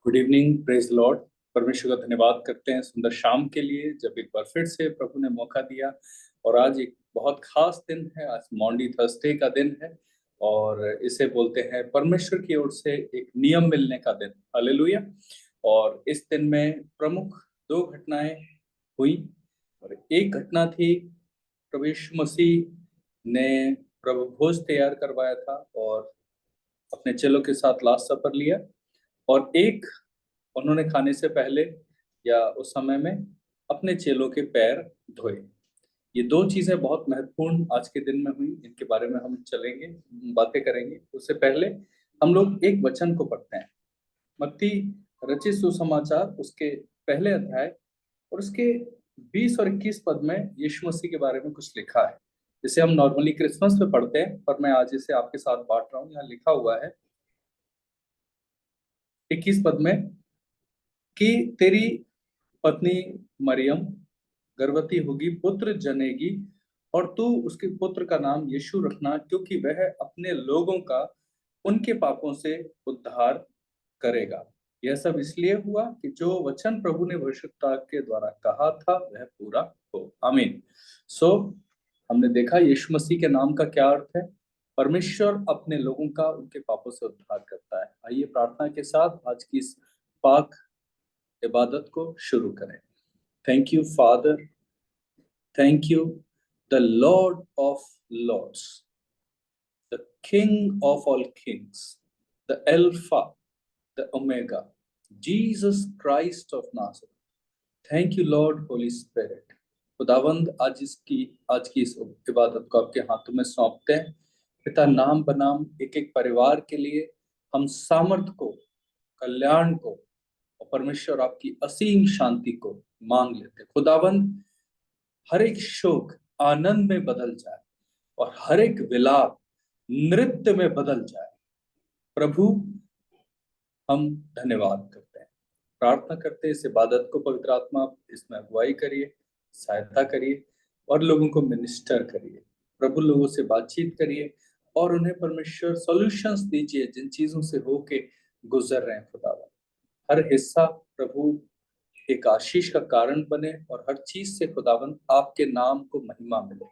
Good evening, praise Lord. परमेश्वर का धन्यवाद करते हैं सुंदर शाम के लिए, जब एक बार फिर से प्रभु ने मौका दिया। और आज एक बहुत खास दिन है, आज मॉन्डी थर्सडे का दिन है और इसे बोलते हैं परमेश्वर की ओर से एक नियम मिलने का दिन। हालेलुया। और इस दिन में प्रमुख दो घटनाएं हुई और एक घटना थी, प्रभु यीशु मसीह ने प्रभु भोज तैयार करवाया था और अपने चेलों के साथ लास्ट सफर लिया। और एक, उन्होंने खाने से पहले या उस समय में अपने चेलों के पैर धोए। ये दो चीजें बहुत महत्वपूर्ण आज के दिन में हुई, इनके बारे में हम चलेंगे, बातें करेंगे। उससे पहले हम लोग एक वचन को पढ़ते हैं, मत्ती रचित सुसमाचार उसके पहले अध्याय और उसके 20 और 21 पद में यीशु मसीह के बारे में कुछ लिखा है, जिसे हम नॉर्मली क्रिसमस पे पढ़ते हैं, पर मैं आज इसे आपके साथ बांट रहा हूँ। यहाँ लिखा हुआ है 21 पद में कि तेरी पत्नी मरियम गर्भवती होगी, पुत्र जनेगी और तू उसके पुत्र का नाम यीशु रखना, क्योंकि वह अपने लोगों का उनके पापों से उद्धार करेगा। यह सब इसलिए हुआ कि जो वचन प्रभु ने भविष्यद्वक्ता के द्वारा कहा था वह पूरा हो। आमीन। हमने देखा यीशु मसीह के नाम का क्या अर्थ है। परमेश्वर अपने लोगों का उनके पापों से उद्धार करता है। आइए प्रार्थना के साथ आज की इस पाक इबादत को शुरू करें। Thank you father, thank you, the Lord of Lords, the King of all kings, the Alpha, the Omega, Jesus Christ of Nazareth. Thank you, Lord, Holy Spirit. खुदावंद आज की इस इबादत को आपके हाथों में सौंपते हैं। पिता, नाम बनाम एक एक परिवार के लिए हम सामर्थ को, कल्याण को और परमेश्वर आपकी असीम शांति को मांग लेते। खुदावंद, हर एक शोक आनंद में बदल जाए और हर एक विलाप नृत्य में बदल जाए। प्रभु, हम धन्यवाद करते हैं, प्रार्थना करते हैं इस इबादत को पवित्र आत्मा इसमें अगुवाई करिए, सहायता करिए और लोगों को मिनिस्टर करिए। प्रभु, लोगों से बातचीत करिए और उन्हें परमेश्वर सॉल्यूशंस दीजिए जिन चीजों से होके गुजर रहे हैं। खुदावा, हर हिस्सा प्रभु एक आशीष का कारण बने और हर चीज से खुदावंद आपके नाम को महिमा मिले,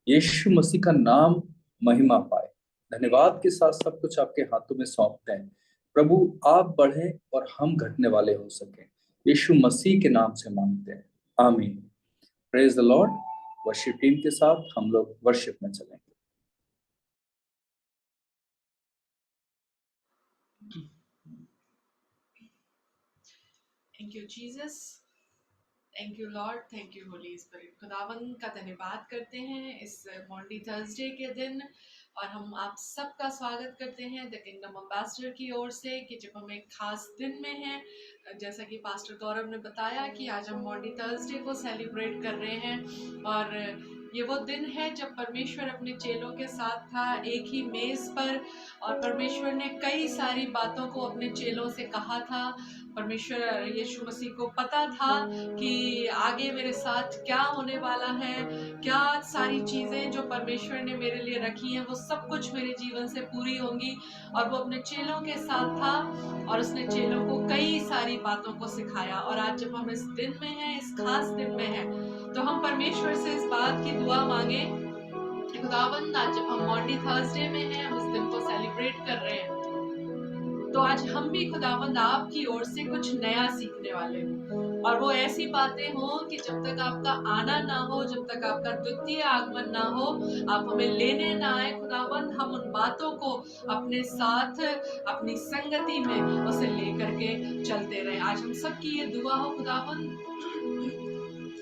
यीशु मसीह का नाम महिमा पाए। धन्यवाद के साथ सब कुछ आपके हाथों में सौंपते हैं। प्रभु, आप बढ़े और हम घटने वाले हो सके, यीशु मसीह के नाम से मांगते हैं, आमीन। Praise the Lord. Worship team के साथ हम लोग वर्शिप में चलेंगे। Thank you Jesus, thank you Lord, thank you holy spirit. खुदावन का धन्यवाद करते हैं इस मॉन्डी थर्सडे के दिन और हम आप सबका स्वागत करते हैं द किंगडम एम्बेसडर की ओर से कि जब हम एक खास दिन में हैं। जैसा कि पास्टर गौरव ने बताया कि आज हम मॉन्डी थर्सडे को सेलिब्रेट कर रहे हैं और ये वो दिन है जब परमेश्वर अपने चेलों के साथ था एक ही मेज पर और परमेश्वर ने कई सारी बातों को अपने चेलों से कहा था। परमेश्वर यीशु मसीह को पता था कि आगे मेरे साथ क्या होने वाला है, क्या सारी चीजें जो परमेश्वर ने मेरे लिए रखी हैं वो सब कुछ मेरे जीवन से पूरी होंगी। और वो अपने चेलों के साथ था और उसने चेलों को कई सारी बातों को सिखाया। और आज जब हम इस दिन में हैं, इस खास दिन में हैं, तो हम परमेश्वर से इस बात की दुआ मांगे कि खुदावंद, आज जब हम मॉन्डी थर्सडे में हैं, हम इस दिन को सेलिब्रेट कर रहे हैं, तो आज हम भी खुदावंद आपकी ओर से कुछ नया सीखने वाले हैं। और वो ऐसी बातें हो कि जब तक आपका आना ना हो, जब तक आपका द्वितीय आगमन ना हो, आप हमें लेने ना आए खुदावंद, हम उन बातों को अपने साथ अपनी संगति में उसे लेकर के चलते रहे। आज हम सबकी ये दुआ हो खुदावंद,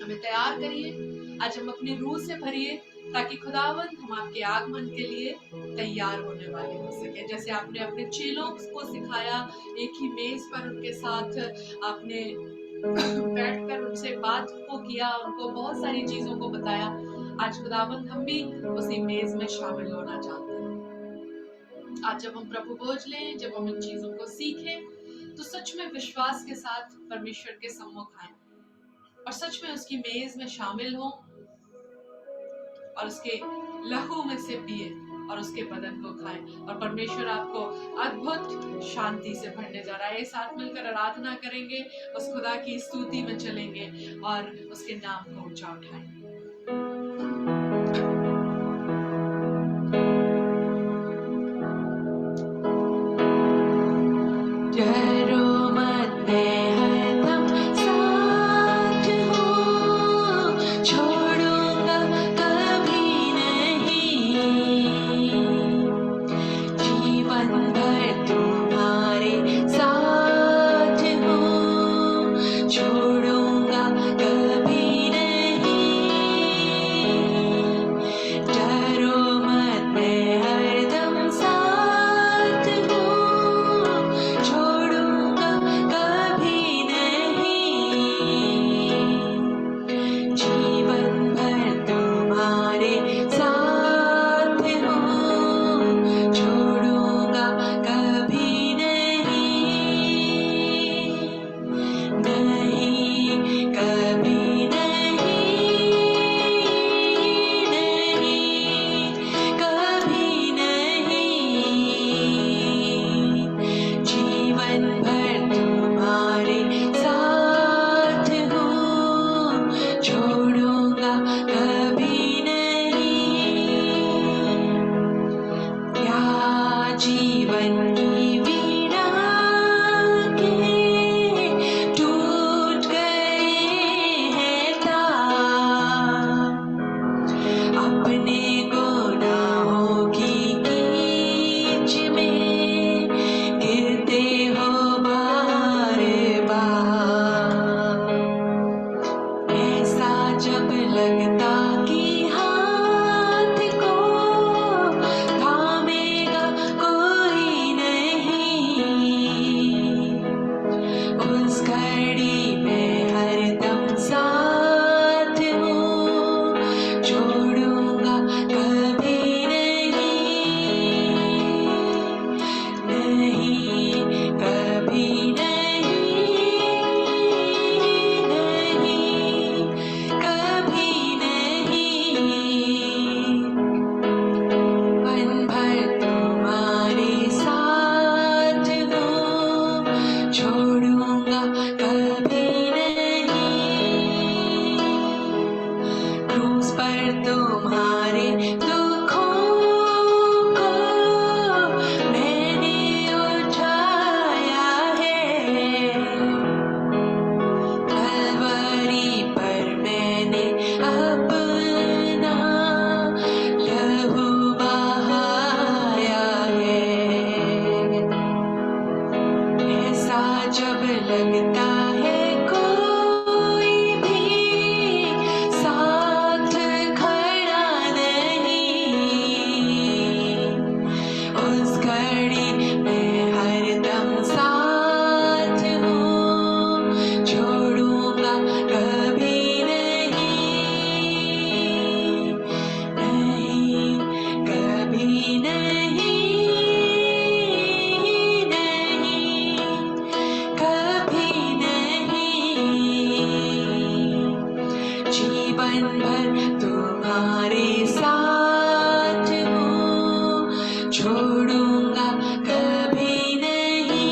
हमें तैयार करिए, आज हम अपनी रूह से भरिए ताकि खुदावंद हम आपके आगमन के लिए तैयार होने वाले हो सके। जैसे आपने अपने चेलों को सिखाया, एक ही मेज पर उनके साथ आपने बैठकर उनसे बात को किया, उनको बहुत सारी चीजों को बताया। आज खुदावंद हम भी उसी मेज में शामिल होना चाहते हैं। आज जब हम प्रभु भोज लें, जब हम इन चीजों को सीखें, तो सच में विश्वास के साथ परमेश्वर के सम्मुख आए और सच में उसकी मेज में शामिल हो और उसके लहू में से पिए और उसके बदन को खाएं, और परमेश्वर आपको अद्भुत शांति से भरने जा रहा है। साथ मिलकर आराधना करेंगे, उस खुदा की स्तुति में चलेंगे और उसके नाम को ऊंचा उठाएंगे। डरो मत, मैं हरदम साथ हूँ, छोड़ूंगा कभी नहीं, जीवन भर तुम्हारे साथ हूँ, छोड़ूंगा कभी नहीं। डरो मत, मैं हरदम साथ हूँ, छोड़ूंगा कभी नहीं, जीवन भर तुम्हारे साथ हूँ, छोड़ूंगा कभी नहीं, नहीं कभी नहीं, नहीं कभी नहीं, जीवन भर तुम्हारे साथ हूँ, छोड़ूंगा कभी नहीं। क्या जीवन की वीणा के टूट गए हैं तार, अपने गुनाहों की कीच में गिरते हो बार बार, ऐसा जब लगता कि हाथ को थामेगा कोई नहीं, उस घड़ी में हरदम साथ हूँ, छोड़ूंगा कभी नहीं, नहीं कभी नहीं, नहीं कभी नहीं, मन भर तुम्हारे साथ हूँ, छोड़ूंगा कभी नहीं, क्रूस पर तुम्हारे दुखों को मैंने उठाया है, तलवारी पर मैंने अपना लहू बहाया है, ऐसा जब लगता है कोई भी साथ खड़ा नहीं, उस घड़ी में हरदम साथ हूँ, छोड़ूंगा कभी नहीं, नहीं कभी नहीं, नहीं कभी नहीं, जीवन भर तुम्हारे साथ हूँ, छोड़ूंगा कभी नहीं।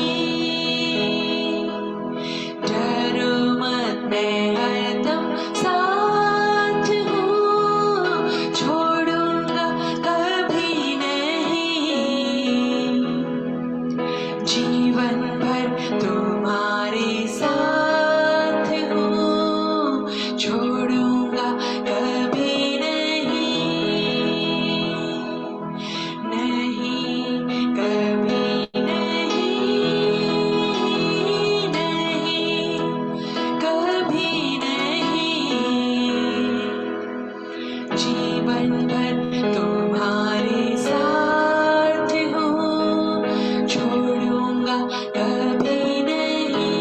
डरो मत, मैं हरदम साथ हूँ, छोड़ूंगा कभी नहीं, जीवन भर तुम्हारे साथ हूँ, छोड़ूंगा कभी नहीं, नहीं कभी नहीं, नहीं कभी नहीं, जीवन भर तुम्हारे साथ हूँ, छोड़ूंगा कभी नहीं,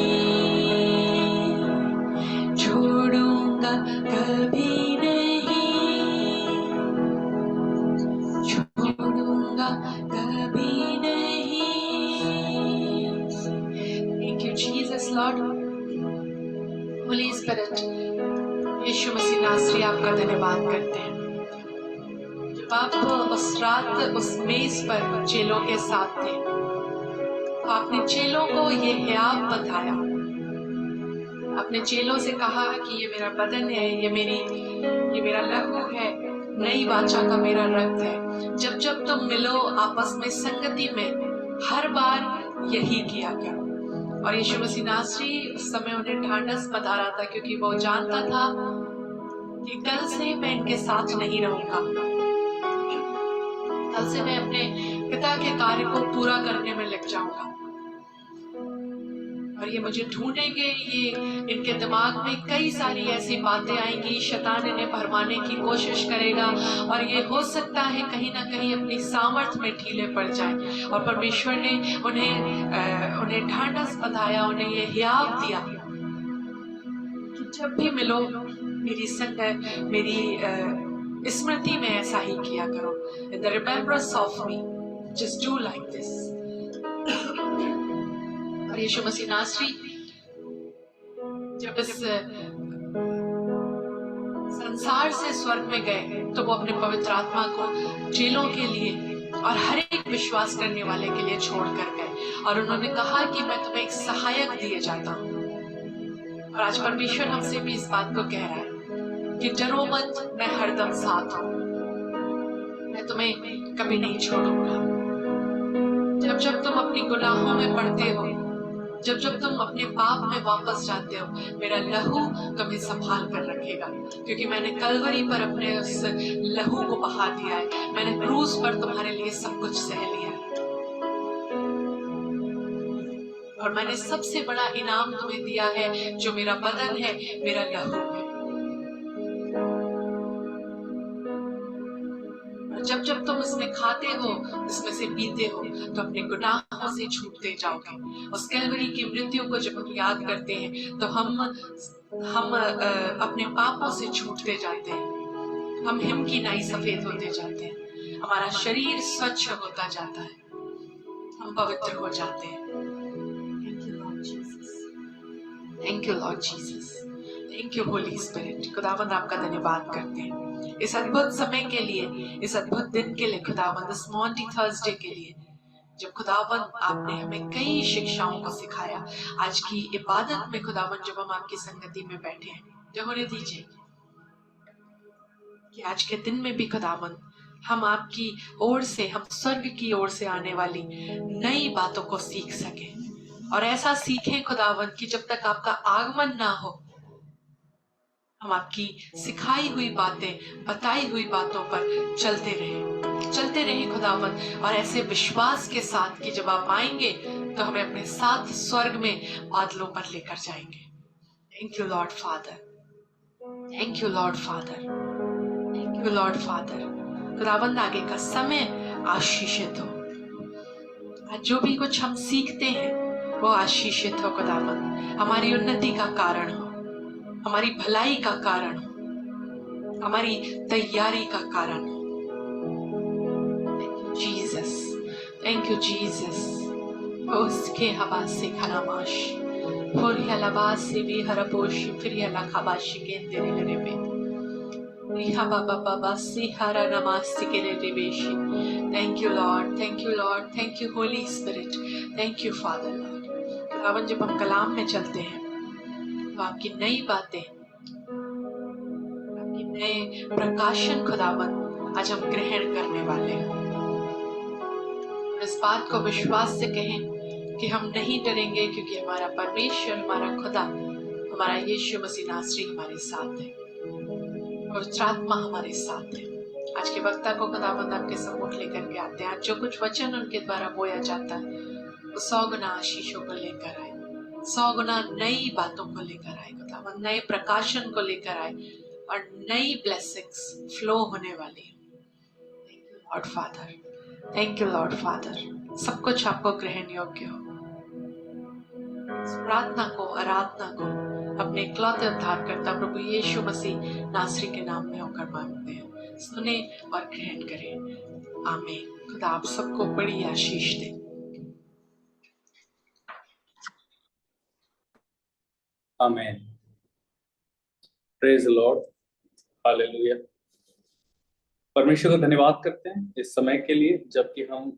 छोड़ूंगा कभी नहीं, छोड़ूंगा कभी नहीं। Thank you, Jesus, Lord. Holy Spirit, यीशु मसीह नासरी आपका धन्यवाद करते हैं। जब आप उस रात उस मेज पर चेलों के साथ थे, तो आपने चेलों को ये हियाव बताया। अपने चेलों से कहा कि ये मेरा बदन है, ये मेरा लहू है, नई वाचा का मेरा रक्त है। जब जब तुम मिलो आपस में संगति में, हर बार यही किया करो। और यीशु मसीह नासरी उस समय उन्हें ढांढस बता रहा था, क्योंकि वो जानता था कि कल से मैं इनके साथ नहीं रहूंगा, कल से मैं अपने पिता के कार्य को पूरा करने में लग जाऊंगा, और ये मुझे ढूंढेंगे। ये इनके दिमाग में कई सारी ऐसी बातें आएंगी, शैतान इन्हें भरमाने की कोशिश करेगा, और ये हो सकता है कहीं ना कहीं अपनी सामर्थ्य में ढीले पड़ जाए। और परमेश्वर ने उन्हें ढांढस बंधाया, उन्हें ये हियाव दिया कि जब भी मिलो मेरी स्मृति में ऐसा ही किया करो। In the remembrance of me, just do like this. और यीशु मसीह नासरी जब इस संसार से स्वर्ग में गए, तो वो अपने पवित्र आत्मा को चेलों के लिए और हर एक विश्वास करने वाले के लिए छोड़ कर गए, और उन्होंने कहा कि मैं तुम्हें एक सहायक दिए जाता हूँ। और आज परमेश्वर हमसे भी इस बात को कह रहा है कि डरो मत, मैं हरदम साथ हूँ, मैं तुम्हें कभी नहीं छोड़ूंगा। जब जब तुम अपनी गुनाहों में पड़ते हो, जब जब तुम अपने पाप में वापस जाते हो, मेरा लहू तुम्हें संभाल कर रखेगा, क्योंकि मैंने कलवरी पर अपने उस लहू को बहा दिया है। मैंने क्रूस पर तुम्हारे लिए सब कुछ सह लिया है, और मैंने सबसे बड़ा इनाम तुम्हें दिया है, जो मेरा बदन है, मेरा लहू है। जब जब तुम इसमें खाते हो, इसमें से पीते हो, तो अपने गुनाहों से छूटते जाओगे। उस कैलवरी की मृत्यु को जब हम याद करते हैं, तो हम अपने पापों से छूटते जाते हैं, हम हिम की नाई सफेद होते जाते हैं, हमारा शरीर स्वच्छ होता जाता है, हम पवित्र हो जाते हैं। Thank you Lord Jesus, thank you holy spirit. खुदावंद आपका धन्यवाद करते हैं इस अद्भुत समय के लिए, इस अद्भुत दिन के लिए खुदावंद, इस मॉन्टी थर्सडे के लिए, जब खुदावंद आपने हमें कई शिक्षाओं को सिखाया। आज की इबादत में खुदावंद जब हम आपकी संगति में बैठे हैं, तो होने दीजिए कि आज के दिन में भी खुदावंद हम आपकी ओर से, हम स्वर्ग की ओर से आने वाली नई बातों को सीख सके, और ऐसा सीखें खुदावंद कि जब तक आपका आगमन ना हो, हम आपकी सिखाई हुई बातें, बताई हुई बातों पर चलते रहें खुदावंद, और ऐसे विश्वास के साथ कि जब आप आएंगे तो हमें अपने साथ स्वर्ग में बादलों पर लेकर जाएंगे। Thank you Lord father, thank you Lord father, thank you Lord father. खुदावंद आगे का समय आशीषित हो। आज जो भी कुछ हम सीखते हैं वो आशीषित हो खुदावंद, हमारी उन्नति का कारण हो, हमारी भलाई का कारण हो, हमारी तैयारी का कारण हो। Jesus, thank you Jesus. उसके हवा से खनामाश और हलवा से भी हरपोश फिर हला खबाश के तेरे लरे में रिहा बाबा बाबा सी हरा नमास्ति के लिए बेशी। Thank you Lord, thank you Lord, thank you holy spirit, thank you father Lord. खुदावन जब हम कलाम में चलते हैं तो आपकी नई बातें, आपकी नए प्रकाशन खुदावन आज हम ग्रहण करने वाले हैं। इस बात को विश्वास से कहें कि हम नहीं डरेंगे, क्योंकि हमारा परमेश्वर, हमारा खुदा, हमारा यीशु मसीह नासरी हमारे साथ है, पवित्र आत्मा हमारे साथ है। आज के वक्ता को खुदावंद आपके सम्मुख लेकर के आते हैं। आज जो कुछ वचन उनके द्वारा बोया जाता है वो 100 गुना आशीषों को लेकर आए, 100 गुना नई बातों को लेकर आए खुदावंद, नए प्रकाशन को लेकर आए, और नई ब्लेसिंग्स फ्लो होने वाली है। Thank you Lord father, thank you Lord father. सब कुछ आपको ग्रहण योग्य हो। इस प्रार्थना को, आराधना को अपने इकलौते उद्धारकर्ता प्रभु यीशु मसीह नासरी के नाम में होकर मांगते हैं। सुने और ग्रहण करें। आमीन। खुदा आप सबको बड़ी आशीष दे। आमीन। Praise the Lord, hallelujah. परमेश्वर को धन्यवाद करते हैं इस समय के लिए, जबकि हम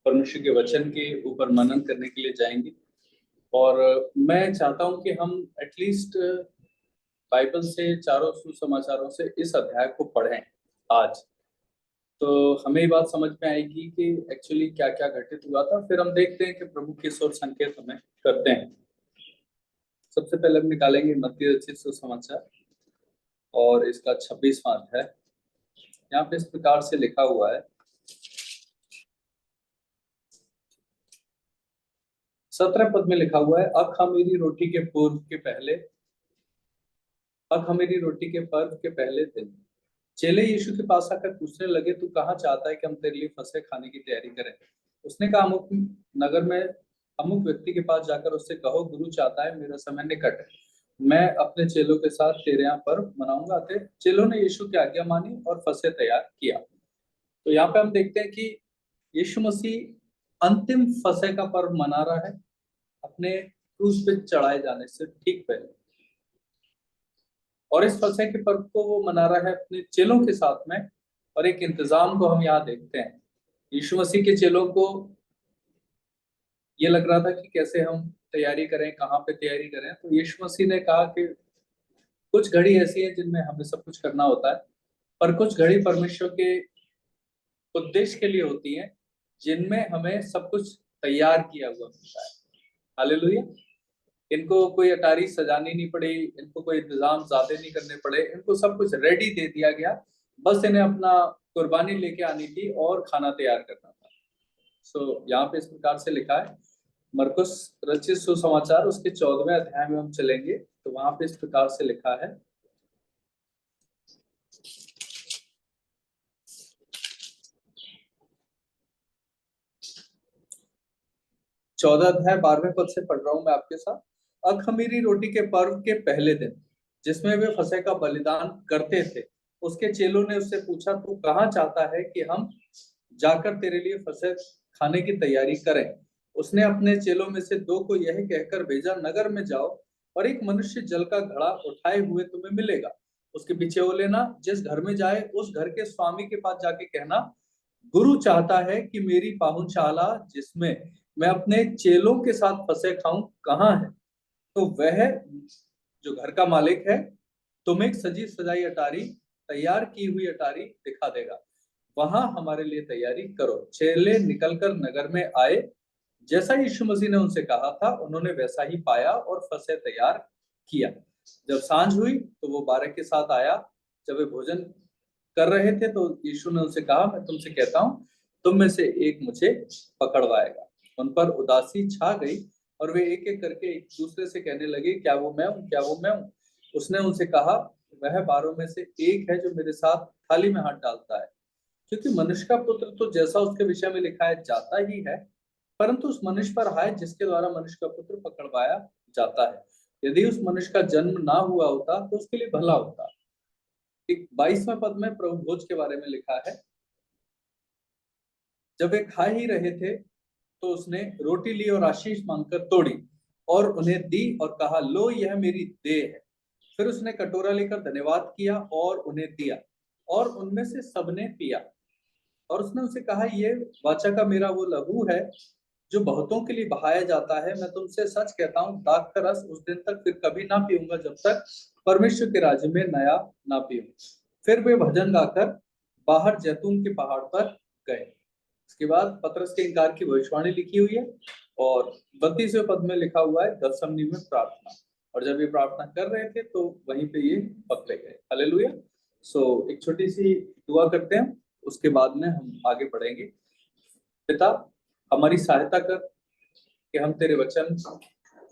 परमेश्वर के वचन के ऊपर मनन करने के लिए जाएंगे। और मैं चाहता हूं कि हम एटलीस्ट बाइबल से, चारों सुसमाचारों से इस अध्याय को पढ़ें आज। तो हमें ये बात समझ में आएगी कि एक्चुअली क्या क्या घटित हुआ था। फिर हम देखते हैं कि प्रभु किस ओर संकेत हमें करते हैं। सबसे पहले हम निकालेंगे मत्ती रचित सुसमाचार और इसका 26वां अध्याय। यहाँ पे इस प्रकार से लिखा हुआ है, 17 पद में लिखा हुआ है, अखमीरी रोटी के पूर्व के पहले, अखमीरी रोटी के पर्व के पहले दिन चेले यीशु के पास आकर पूछने लगे, तू कहाँ चाहता है कि हम तेरे लिए फसह खाने की तैयारी करें? उसने कहा, अमुक नगर में अमुक व्यक्ति के पास जाकर उससे कहो, गुरु चाहता है, मेरा समय निकट है, मैं अपने चेलों के साथ तेरे यहाँ पर्व मनाऊंगा। चेलों ने यीशु की आज्ञा मानी और फसह तैयार किया। तो यहाँ पे हम देखते हैं कि यीशु मसीह अंतिम फसह का पर्व मना रहा है अपने क्रूस पे चढ़ाए जाने से ठीक पहले, और इस फसह के पर्व को वो मना रहा है अपने चेलों के साथ में। और एक इंतजाम को हम यहाँ देखते हैं। यीशु मसीह के चेलों को ये लग रहा था कि कैसे हम तैयारी करें, कहाँ पे तैयारी करें। तो यीशु मसीह ने कहा कि कुछ घड़ी ऐसी है जिनमें हमें सब कुछ करना होता है, पर कुछ घड़ी परमेश्वर के उद्देश्य के लिए होती है जिनमें हमें सब कुछ तैयार किया हुआ होता है। हालेलुया। इनको कोई अटारी सजानी नहीं पड़ी, इनको कोई इंतजाम ज्यादा नहीं करने पड़े, इनको सब कुछ रेडी दे दिया गया। बस इन्हें अपना कुर्बानी लेके आनी थी और खाना तैयार करना था। सो यहाँ पे इस प्रकार से लिखा है, मरकुस रचित सुसमाचार उसके 14वें अध्याय में हम चलेंगे। तो वहां पे इस प्रकार से लिखा है, 14 अध्याय 12वें पद से पढ़ रहा हूं मैं आपके साथ। अखमीरी रोटी के पर्व के पहले दिन, जिसमें वे फसह का बलिदान करते थे, उसके चेलों ने उससे पूछा, तू कहाँ चाहता है कि हम जाकर तेरे लिए फसह खाने की तैयारी करें? उसने अपने चेलों में से 2 को यह कहकर भेजा, नगर में जाओ और एक मनुष्य जल का घड़ा उठाए हुए तुम्हें मिलेगा, उसके पीछे हो लेना। जिस घर में जाए उस घर के स्वामी के पास जाके कहना, गुरु चाहता है कि मेरी पाहुनशाला जिसमें मैं अपने चेलों के साथ फसह खाऊं कहाँ है? तो वह जो घर का मालिक है तुम्हें एक सजी सजाई अटारी, तैयार की हुई अटारी दिखा देगा, वहां हमारे लिए तैयारी करो। चेले निकलकर नगर में आए, जैसा यीशु मसीह ने उनसे कहा था उन्होंने वैसा ही पाया और फसह तैयार किया। जब सांझ हुई तो वो 12 के साथ आया। जब वे भोजन कर रहे थे तो यीशु ने उनसे कहा, मैं तुमसे कहता हूँ, तुम में से एक मुझे पकड़वाएगा। उन पर उदासी छा गई और वे एक एक करके एक दूसरे से कहने लगे, क्या वो मैं हूँ, क्या वो मैं हूँ? उसने उनसे कहा, वह 12 में से एक है जो मेरे साथ थाली में हाथ डालता है। क्योंकि मनुष्य का पुत्र तो जैसा उसके विषय में लिखा है जाता ही है, परंतु उस मनुष्य पर हाय जिसके द्वारा मनुष्य का पुत्र पकड़वाया जाता है। यदि उस मनुष्य का जन्म ना हुआ होता तो उसके लिए भला होता। एक 22वें पद में प्रभु भोज के बारे में लिखा है, जब वे खा ही रहे थे तो उसने रोटी ली और आशीष मांगकर तोड़ी और उन्हें दी और कहा, लो यह मेरी देह है। फिर उसने कटोरा लेकर धन्यवाद किया और उन्हें दिया, और उनमें से सबने पिया। और उसने उसे कहा, ये वाचा का मेरा वो लहू है जो बहुतों के लिए बहाया जाता है। मैं तुमसे सच कहता हूँ, दाख का रस उस दिन तक फिर कभी ना पीऊंगा जब तक परमेश्वर के राज्य में नया ना पीऊं। फिर वे भजन गाकर बाहर जैतून के पहाड़ पर गए। इसके बाद पतरस के इनकार की भविष्यवाणी लिखी हुई है और 32वें पद में लिखा हुआ है, गतसमनी में प्रार्थना। और जब ये प्रार्थना कर रहे थे तो वहीं पे ये पकड़े गए। हालेलुया। सो एक छोटी सी दुआ करते हैं, उसके बाद में हम आगे बढ़ेंगे। पिता, हमारी सहायता कर कि हम तेरे वचन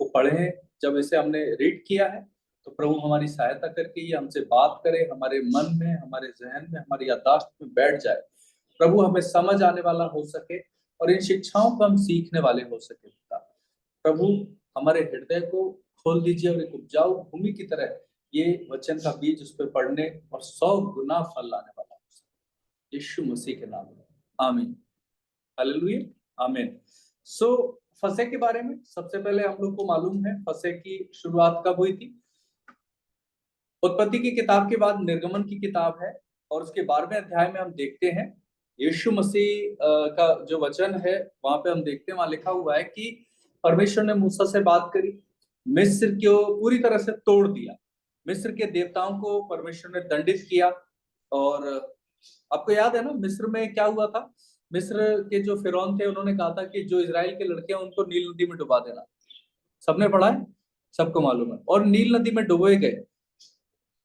को पढ़ें। जब इसे हमने रीड किया है तो प्रभु हमारी सहायता करके ये हमसे बात करे, हमारे मन में, हमारे जहन में, हमारी याददाश्त में बैठ जाए। प्रभु हमें समझ आने वाला हो सके और इन शिक्षाओं को हम सीखने वाले हो सके। पिता प्रभु, हमारे हृदय को खोल दीजिए और एक उपजाऊ भूमि की तरह ये वचन का बीज उस पर पड़ने और 100 गुना फल लाने वाला हो सके। यीशु मसीह के नाम में आमीन। हालेलुया। आमीन। सो फसह के बारे में सबसे पहले हम लोग को मालूम है फसह की शुरुआत कब हुई थी। उत्पत्ति की किताब के बाद निर्गमन की किताब है और उसके 12वें अध्याय में हम देखते हैं यीशु मसीह का जो वचन है, वहां पे हम देखते हैं, वहां लिखा हुआ है कि परमेश्वर ने मूसा से बात करी, मिस्र को पूरी तरह से तोड़ दिया, मिस्र के देवताओं को परमेश्वर ने दंडित किया। और आपको याद है ना मिस्र में क्या हुआ था? मिस्र के जो फिरौन थे उन्होंने कहा था कि जो इजराइल के लड़के हैं उनको नील नदी में डुबा देना। सबने पढ़ा है, सबको मालूम है। और नील नदी में डुबोए गए,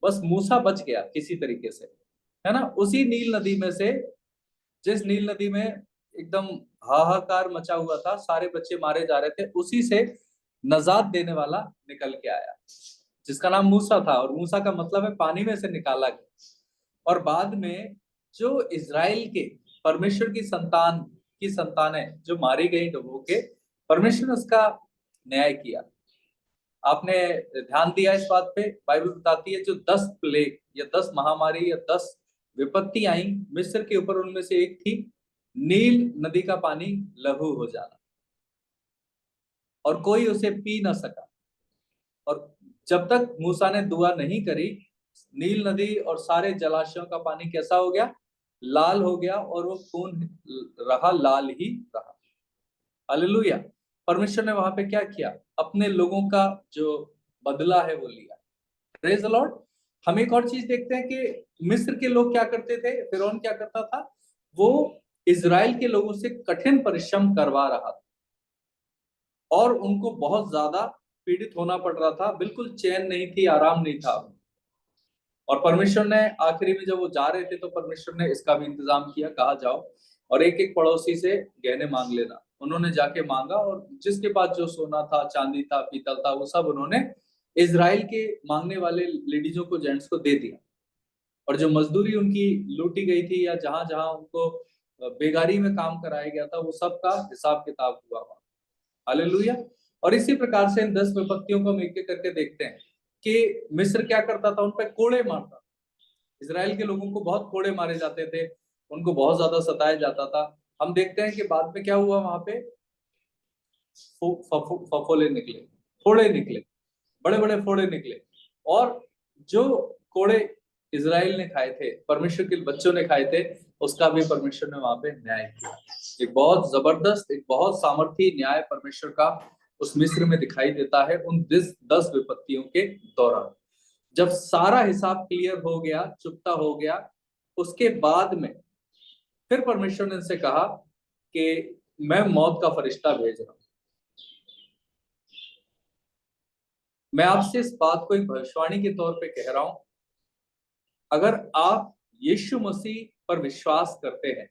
बस मूसा बच गया किसी तरीके से, है ना। उसी नील नदी में से, जिस नील नदी में एकदम हाहाकार मचा हुआ था, सारे बच्चे मारे जा रहे थे, उसी से नजात देने वाला निकल के आया, जिसका नाम मूसा था। और मूसा का मतलब है पानी में से निकाला गया। और बाद में जो इजराइल के परमेश्वर की संतानें जो मारी गई डुबो के, परमेश्वर ने उसका न्याय किया। आपने ध्यान दिया इस बात पे? बाइबल बताती है जो 10 प्लेग या 10 महामारी या 10 विपत्ति आई मिस्र के ऊपर, उनमें से एक थी नील नदी का पानी लहू हो जाना, और कोई उसे पी ना सका। और जब तक मूसा ने दुआ नहीं करी, नील नदी और सारे जलाशयों का पानी कैसा हो गया? लाल हो गया, और वो खून रहा, लाल ही रहा। हालेलुया। परमेश्वर ने वहां पे क्या किया? अपने लोगों का जो बदला है वो लिया। Praise the Lord. हम एक और चीज देखते हैं कि मिस्र के लोग क्या करते थे, फिरौन क्या करता था, वो इजराइल के लोगों से कठिन परिश्रम करवा रहा था और उनको बहुत ज्यादा पीड़ित होना पड़ रहा था, बिल्कुल चैन नहीं थी, आराम नहीं था। और परमेश्वर ने आखिरी में जब वो जा रहे थे तो परमेश्वर ने इसका भी इंतजाम किया, कहा जाओ और एक एक पड़ोसी से गहने मांग लेना। उन्होंने जाके मांगा, और जिसके पास जो सोना था, चांदी था, पीतल था, वो सब उन्होंने इजराइल के मांगने वाले लेडीजों को, जेंट्स को दे दिया। और जो मजदूरी उनकी लूटी गई थी, या जहां जहां उनको बेगारी में काम कराया गया था, वो सब का हिसाब किताब हुआ वहां। हालेलुया। और इसी प्रकार से इन 10 विपत्तियों को हम एक एक करके देखते हैं कि मिस्र क्या करता था, उन पर कोड़े मारता। इसराइल के लोगों को बहुत कोड़े मारे जाते थे, उनको बहुत ज्यादा सताया जाता था। हम देखते हैं कि बाद में क्या हुआ, वहां पे फफोले निकले, फोड़े निकले, बड़े बड़े फोड़े निकले। और जो कोड़े इजराइल ने खाए थे, परमेश्वर के बच्चों ने खाए थे, उसका भी परमेश्वर ने वहां पे न्याय किया। एक बहुत जबरदस्त, एक बहुत सामर्थी न्याय परमेश्वर का उस मिस्र में दिखाई देता है उन 10 विपत्तियों के दौरान। जब सारा हिसाब क्लियर हो गया, चुकता हो गया, उसके बाद में फिर परमेश्वर ने उनसे कहा कि मैं मौत का फरिश्ता भेज रहा हूं। मैं आपसे इस बात को एक भविष्यवाणी के तौर पे कह रहा हूं, अगर आप यीशु मसीह पर विश्वास करते हैं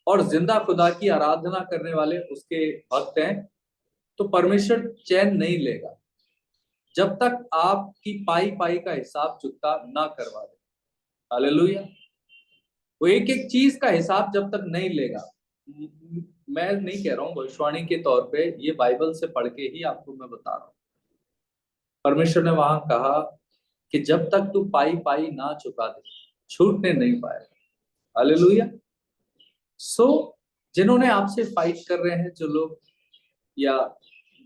और जिंदा खुदा की आराधना करने वाले उसके भक्त हैं, तो परमेश्वर चैन नहीं लेगा जब तक आपकी पाई पाई का हिसाब चुकता ना करवा दे। हालेलुया। वो एक एक चीज का हिसाब जब तक नहीं लेगा, मैं नहीं कह रहा हूं भविष्यवाणी के तौर पे, ये बाइबल से पढ़ के ही आपको मैं बता रहा हूं। परमेश्वर ने वहां कहा कि जब तक तू पाई पाई ना चुका दे, छूटने नहीं पाएगा। हालेलुया। सो जिन्होंने आपसे फाइट कर रहे हैं, जो लोग, या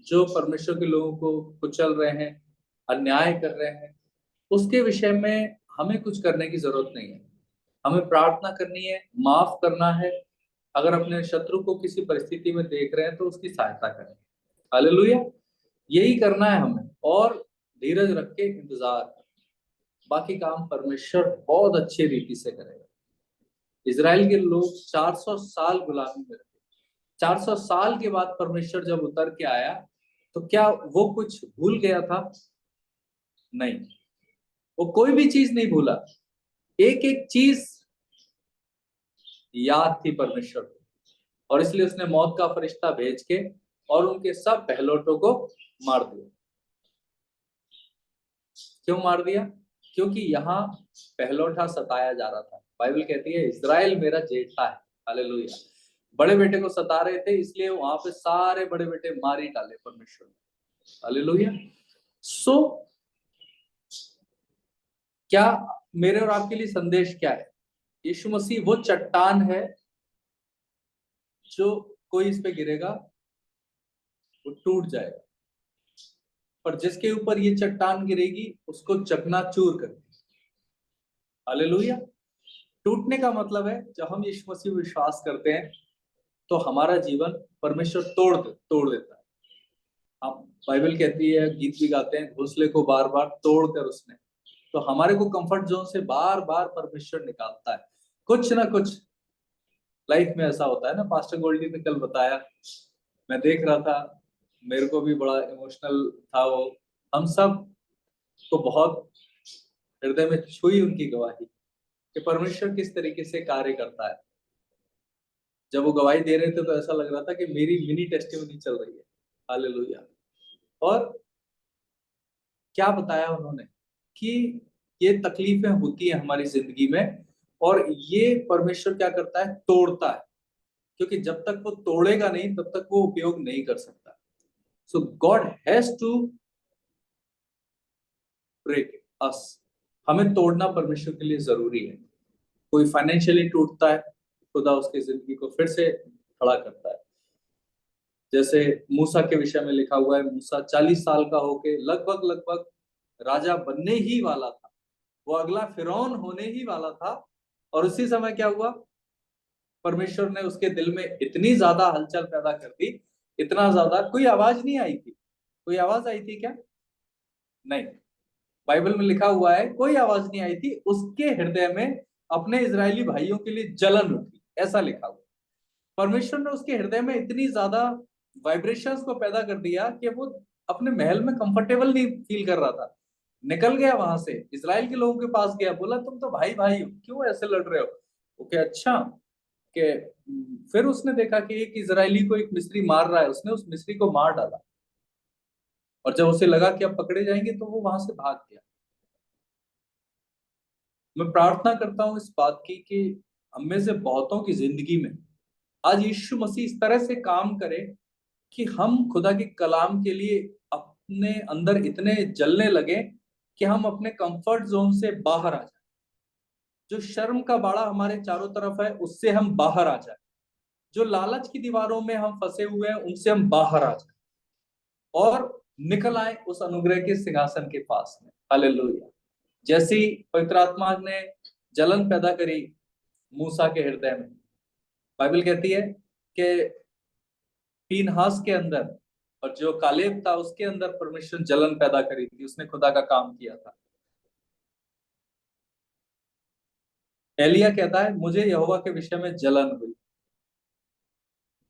जो परमेश्वर के लोगों को कुचल रहे हैं, अन्याय कर रहे हैं, उसके विषय में हमें कुछ करने की जरूरत नहीं है। हमें प्रार्थना करनी है, माफ करना है। अगर अपने शत्रु को किसी परिस्थिति में देख रहे हैं तो उसकी सहायता करें। हालेलुया। यही करना है हमें, और धीरज रख के इंतजार करें। बाकी काम परमेश्वर बहुत अच्छी रीति से करेगा। इजराइल के लोग 400 साल गुलामी में रहे। 400 साल के बाद परमेश्वर जब उतर के आया, तो क्या वो कुछ भूल गया था? नहीं, वो कोई भी चीज नहीं भूला। एक एक चीज याद थी परमेश्वर को, और इसलिए उसने मौत का फरिश्ता भेज के और उनके सब पहलौठों को मार दिया। क्यों मार दिया? क्योंकि यहाँ पहलौठा सताया जा रहा था। बाइबल कहती है इजराइल मेरा जेठा है। हालेलुया। बड़े बेटे को सता रहे थे, इसलिए वहां पे सारे बड़े बेटे मार ही डाले परमेश्वर ने। हालेलुया। सो क्या मेरे और आपके लिए संदेश क्या है? यीशु मसीह वो चट्टान है, जो कोई इस पे गिरेगा वो टूट जाएगा, पर जिसके ऊपर ये चट्टान गिरेगी उसको चकनाचूर कर देगी। हालेलुया। टूटने का मतलब है जब हम यीशु मसीह में विश्वास करते हैं तो हमारा जीवन परमेश्वर तोड़ देता है। हम बाइबल कहती है, गीत भी गाते हैं, घोंसले को बार बार तोड़कर उसने, तो हमारे को कंफर्ट जोन से बार बार परमेश्वर निकालता है। कुछ ना कुछ लाइफ में ऐसा होता है ना, पास्टर गोल्डी ने कल बताया, मैं देख रहा था, मेरे को भी बड़ा इमोशनल था वो। हम सब को बहुत हृदय में छुई उनकी गवाही कि परमेश्वर किस तरीके से कार्य करता है। जब वो गवाही दे रहे थे तो ऐसा लग रहा था कि मेरी मिनी टेस्टिमनी चल रही है। हालेलुया। और क्या बताया उन्होंने कि ये तकलीफें होती है हमारी जिंदगी में और ये परमेश्वर क्या करता है, तोड़ता है, क्योंकि जब तक वो तोड़ेगा नहीं तब तक वो उपयोग नहीं कर सकता। So God has to break us. हमें तोड़ना परमेश्वर के लिए जरूरी है। कोई फाइनेंशियली टूटता है, खुदा उसकी जिंदगी को फिर से खड़ा करता है। जैसे मूसा के विषय में लिखा हुआ है, मूसा 40 साल का होके लगभग लगभग राजा बनने ही वाला था, वो अगला फिरौन होने ही वाला था। और उसी समय क्या हुआ, परमेश्वर ने उसके दिल में इतनी ज्यादा हलचल पैदा कर दी, इतना ज्यादा, कोई आवाज नहीं आई थी। कोई आवाज आई थी क्या? नहीं। बाइबल में लिखा हुआ है कोई आवाज नहीं आई थी, उसके हृदय में अपने इजरायली भाइयों के लिए जलन उठी, ऐसा लिखा हुआ। परमेश्वर ने उसके हृदय में इतनी ज्यादा वाइब्रेशंस को पैदा कर दिया कि वो अपने महल में कंफर्टेबल नहीं फील कर रहा था। निकल गया वहां से, इजराइल के लोगों के पास गया, बोला तुम तो भाई भाई हो, क्यों ऐसे लड़ रहे हो? ओके, अच्छा। कि फिर उसने देखा कि एक इजरायली को एक मिस्री मार रहा है, उसने उस मिस्री को मार डाला। और जब उसे लगा कि अब पकड़े जाएंगे तो वो वहां से भाग गया। मैं प्रार्थना करता हूँ इस बात की कि हम में से बहुतों की जिंदगी में आज यीशु मसीह इस तरह से काम करे कि हम खुदा के कलाम के लिए अपने अंदर इतने जलने लगे कि हम अपने कंफर्ट जोन से बाहर आ जाए। जो शर्म का बाड़ा हमारे चारों तरफ है उससे हम बाहर आ जाए। जो लालच की दीवारों में हम फंसे हुए हैं उनसे हम बाहर आ जाए और निकल आए उस अनुग्रह के सिंहासन के पास में। हालेलुया। जैसी पवित्र आत्मा ने जलन पैदा करी मूसा के हृदय में, बाइबल कहती है कि पीनहास के अंदर और जो कालेब था उसके अंदर परमेश्वर जलन पैदा करी थी, उसने खुदा का काम किया था। एलिया कहता है मुझे यहोवा के विषय में जलन हुई।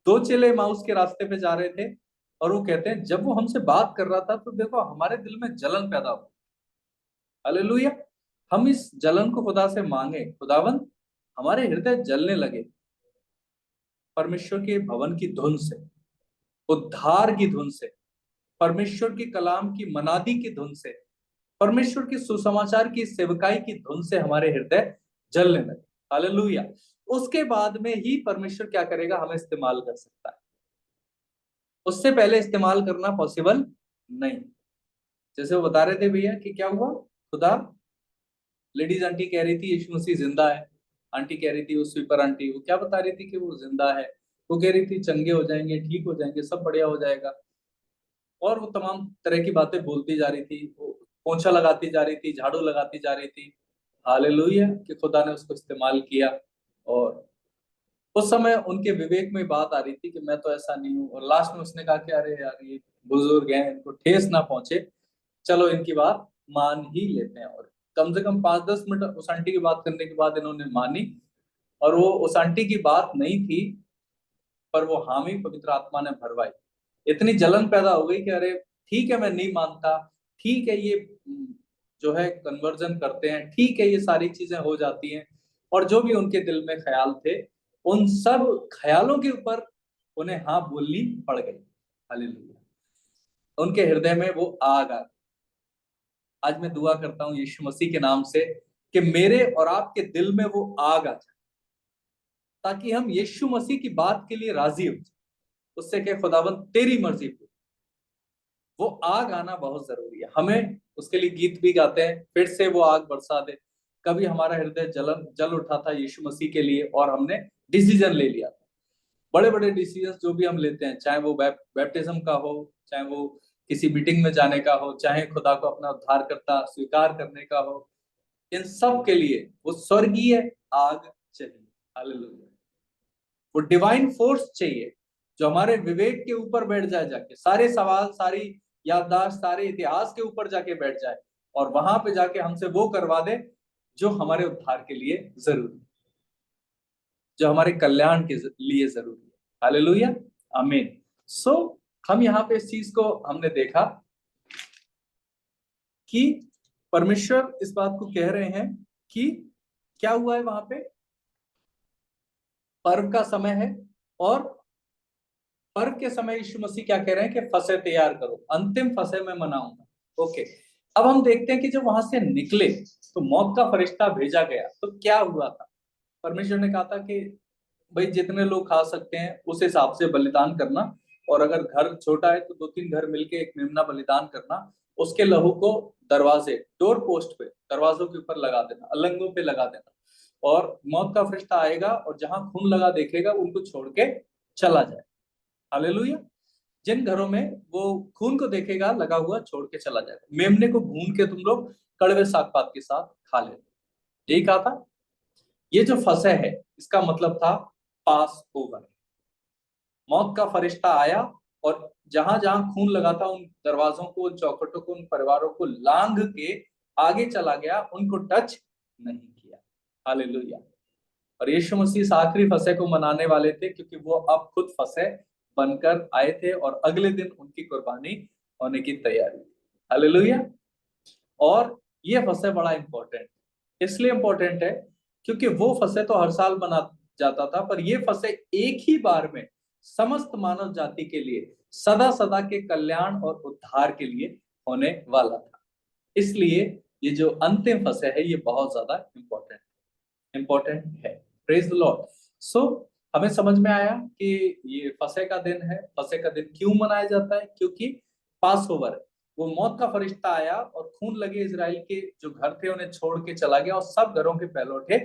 दो चेले माउस के रास्ते पे जा रहे थे और वो कहते हैं जब वो हमसे बात कर रहा था तो देखो हमारे दिल में जलन पैदा हुई। हालेलुया। हम इस जलन को खुदा से मांगे, खुदावन हमारे हृदय जलने लगे परमेश्वर के भवन की धुन से, उद्धार की धुन से, परमेश्वर के कलाम की मनादी की धुन से, परमेश्वर की सुसमाचार की सेवकाई की धुन से हमारे हृदय जलने लगे। हालेलुया। उसके बाद में ही परमेश्वर क्या करेगा, हमें इस्तेमाल कर सकता है। उससे पहले इस्तेमाल करना पॉसिबल नहीं। जैसे वो बता रहे थे भैया कि क्या हुआ, खुदा, लेडीज आंटी कह रही थी यीशु मसीह जिंदा है। आंटी कह रही थी, वो स्वीपर आंटी, वो क्या बता रही थी कि वो जिंदा है। वो कह रही थी चंगे हो जाएंगे, ठीक हो जाएंगे, सब बढ़िया हो जाएगा। और वो तमाम तरह की बातें बोलती जा रही थी, वो पोंछा लगाती जा रही थी, झाड़ू लगाती जा रही थी। हालेलुया कि खुदा ने उसको इस्तेमाल किया। और उस समय उनके विवेक में बात आ रही थी कि मैं तो ऐसा नहीं हूँ। और लास्ट में उसने कहा कि अरे यार ये बुजुर्ग हैं, इनको ठेस ना पहुंचे, चलो इनकी बात मान ही लेते हैं। और कम से कम 5-10 मिनट उस आंटी की बात करने के बाद इन्होंने मानी। और वो उस आंटी की बात नहीं थी, पर वो हामी पवित्र आत्मा ने भरवाई। इतनी जलन पैदा हो गई कि अरे ठीक है मैं नहीं मानता, ठीक है ये जो है कन्वर्जन करते हैं, ठीक है ये सारी चीजें हो जाती हैं। और जो भी उनके दिल में ख्याल थे उन सब ख्यालों के ऊपर उन्हें हाँ बोलनी पड़ गई। हालेलुया। उनके हृदय में वो आग आ। आज मैं दुआ करता हूँ यीशु मसीह के नाम से कि मेरे और आपके दिल में वो आग आ जाए, ताकि हम यीशु मसीह की बात के लिए राजी हो जाए। उससे क्या, खुदाबंद तेरी मर्जी हो। वो आग आना बहुत जरूरी है। हमें उसके लिए गीत भी गाते हैं, फिर से वो आग बरसा दे। कभी हमारा हृदय जल उठा था यीशु मसीह के लिए और हमने डिसीजन ले लिया था। बड़े बड़े डिसीजन जो भी हम लेते हैं, चाहे वो बैप्टिज्म का हो, चाहे वो किसी मीटिंग में जाने का हो, चाहे खुदा को अपना उद्धारकर्ता स्वीकार करने का हो, इन सब के लिए वो स्वर्गीय आग चाहिए। हालेलुया। वो डिवाइन फोर्स चाहिए जो हमारे विवेक के ऊपर बैठ जाए, जाके सारे सवाल, सारी याददाश्त, सारे इतिहास के ऊपर जाके बैठ जाए और वहां पे जाके हमसे वो करवा दे जो हमारे उद्धार के लिए जरूरी, जो हमारे कल्याण के लिए जरूरी है। हालेलुया, आमीन। सो हम यहाँ पे इस चीज को हमने देखा कि परमेश्वर इस बात को कह रहे हैं कि क्या हुआ है, वहां पे पर्व का समय है और पर्व के समय यीशु मसीह क्या कह रहे हैं कि फसह तैयार करो, अंतिम फसह मैं मनाऊंगा। ओके, अब हम देखते हैं कि जब वहां से निकले तो मौत का फरिश्ता भेजा गया, तो क्या हुआ था। परमेश्वर ने कहा था कि भाई जितने लोग खा सकते हैं उस हिसाब से बलिदान करना, और अगर घर छोटा है तो 2-3 घर मिलके एक मेमना बलिदान करना, उसके लहू को दरवाजे, डोर पोस्ट पे, दरवाजों के ऊपर लगा देना, अलंगों पे लगा देना, और मौत का फरिश्ता आएगा और जहां खून लगा देखेगा उनको छोड़ के चला जाए। हालेलुया। जिन घरों में वो खून को देखेगा लगा हुआ, छोड़ के चला जाएगा। मेमने को भून के तुम लोग कड़वे साग पात के साथ खा लेते, यही कहा था। ये जो फसह है इसका मतलब था पास ओवर। मौत का फरिश्ता आया और जहां जहां खून लगा था उन दरवाजों को, उन चौखटों को, उन परिवारों को लांघ के आगे चला गया, उनको टच नहीं किया। हालेलुया। और यीशु मसीह इस आखिरी फसह को मनाने वाले थे क्योंकि वो अब खुद फसह बनकर आए थे और अगले दिन उनकी कुर्बानी होने की तैयारी थी। हालेलुया। और ये फसह बड़ा इंपॉर्टेंट, इसलिए इंपॉर्टेंट है क्योंकि वो फसह तो हर साल बना जाता था, पर ये फसह एक ही बार में समस्त मानव जाति के लिए सदा सदा के कल्याण और उद्धार के लिए होने वाला था। इसलिए ये जो अंतिम फसह है ये बहुत ज्यादा इंपॉर्टेंट है। Praise the Lord. सो हमें समझ में आया कि ये फसह का दिन है। फसह का दिन क्यों मनाया जाता है? क्योंकि पास ओवर है, वो मौत का फरिश्ता आया और खून लगे इजराइल के जो घर थे उन्हें छोड़ के चला गया और सब घरों के पहलौठे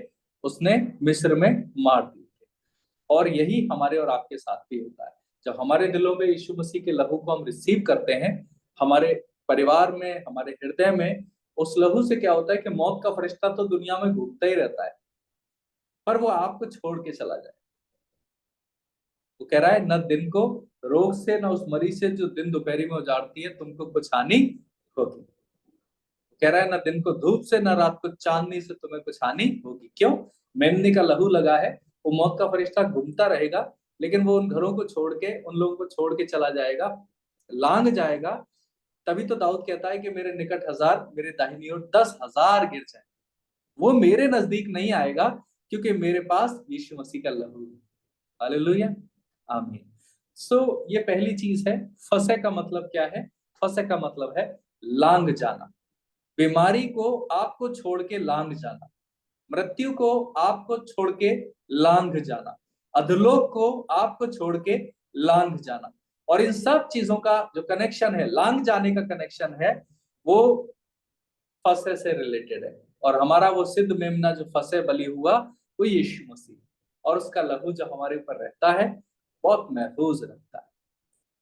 उसने मिस्र में मार दिए थे। और यही हमारे और आपके साथ भी होता है। जब हमारे दिलों में यीशु मसीह के लहू को हम रिसीव करते हैं, हमारे परिवार में, हमारे हृदय में, उस लहू से क्या होता है कि मौत का फरिश्ता तो दुनिया में घूमता ही रहता है, पर वो आपको छोड़ के चला जाए। वो कह रहा है न दिन को रोग से, न उस मरीज से जो दिन दोपहरी में उजाड़ती है तुमको कुछ हानि होगी। कह रहा है न दिन को धूप से, न रात को चांदनी से तुम्हें कुछ हानि होगी। क्यों? मेमने का लहू लगा है। वो मौत का फरिश्ता घूमता रहेगा, लेकिन वो उन घरों को छोड़ के, उन लोगों को छोड़ के चला जाएगा, लांग जाएगा। तभी तो दाऊद कहता है कि मेरे निकट 1000, मेरे दाहिनी ओर 10,000 गिर जाए, वो मेरे नजदीक नहीं आएगा क्योंकि मेरे पास यीशु मसीह का लहू है। हालेलुया, आमीन। सो ये पहली चीज है। फसह का मतलब क्या है? फसह का मतलब है लांग जाना। बीमारी को आपको छोड़ के लांग जाना, मृत्यु को आपको छोड़ के लांग जाना, अधोलोक को आपको छोड़ के लांग जाना। और इन सब चीजों का जो कनेक्शन है, लांग जाने का कनेक्शन है, वो फसह से रिलेटेड है। और हमारा वो सिद्ध मेमना जो फसह बलि हुआ वो यीशु मसीह, और उसका लहू जो हमारे ऊपर रहता है बहुत महफूज रखता है,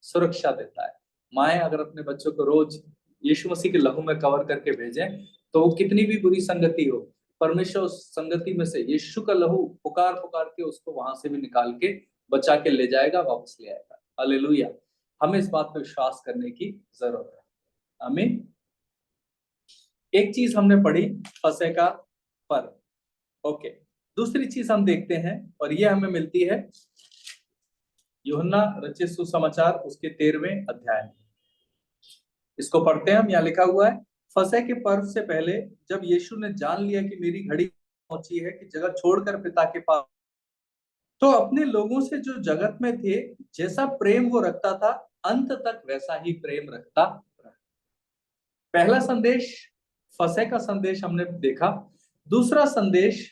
सुरक्षा देता है। माएं अगर अपने बच्चों को रोज यीशु मसीह के लहू में कवर करके भेजें तो वो कितनी भी बुरी संगति हो, परमेश्वर उस संगति में से यीशु का लहू पुकार पुकार के उसको वहां से भी निकाल के बचा के ले जाएगा, वापस ले आएगा। हालेलुया। हमें इस बात पर विश्वास करने की जरूरत है। आमीन। एक चीज हमने पढ़ी, फसह का पर्व। ओके, दूसरी चीज हम देखते हैं और ये हमें मिलती है यूहन्ना रचित सुसमाचार उसके 13वें अध्याय में। इसको पढ़ते हैं हम। यहाँ लिखा हुआ है, फसह के पर्व से पहले जब यीशु ने जान लिया कि मेरी घड़ी पहुंची है कि जगह छोड़कर पिता के पास, तो अपने लोगों से जो जगत में थे जैसा प्रेम वो रखता था अंत तक वैसा ही प्रेम रखता रहा। पहला संदेश फसह का संदेश हमने देखा। दूसरा संदेश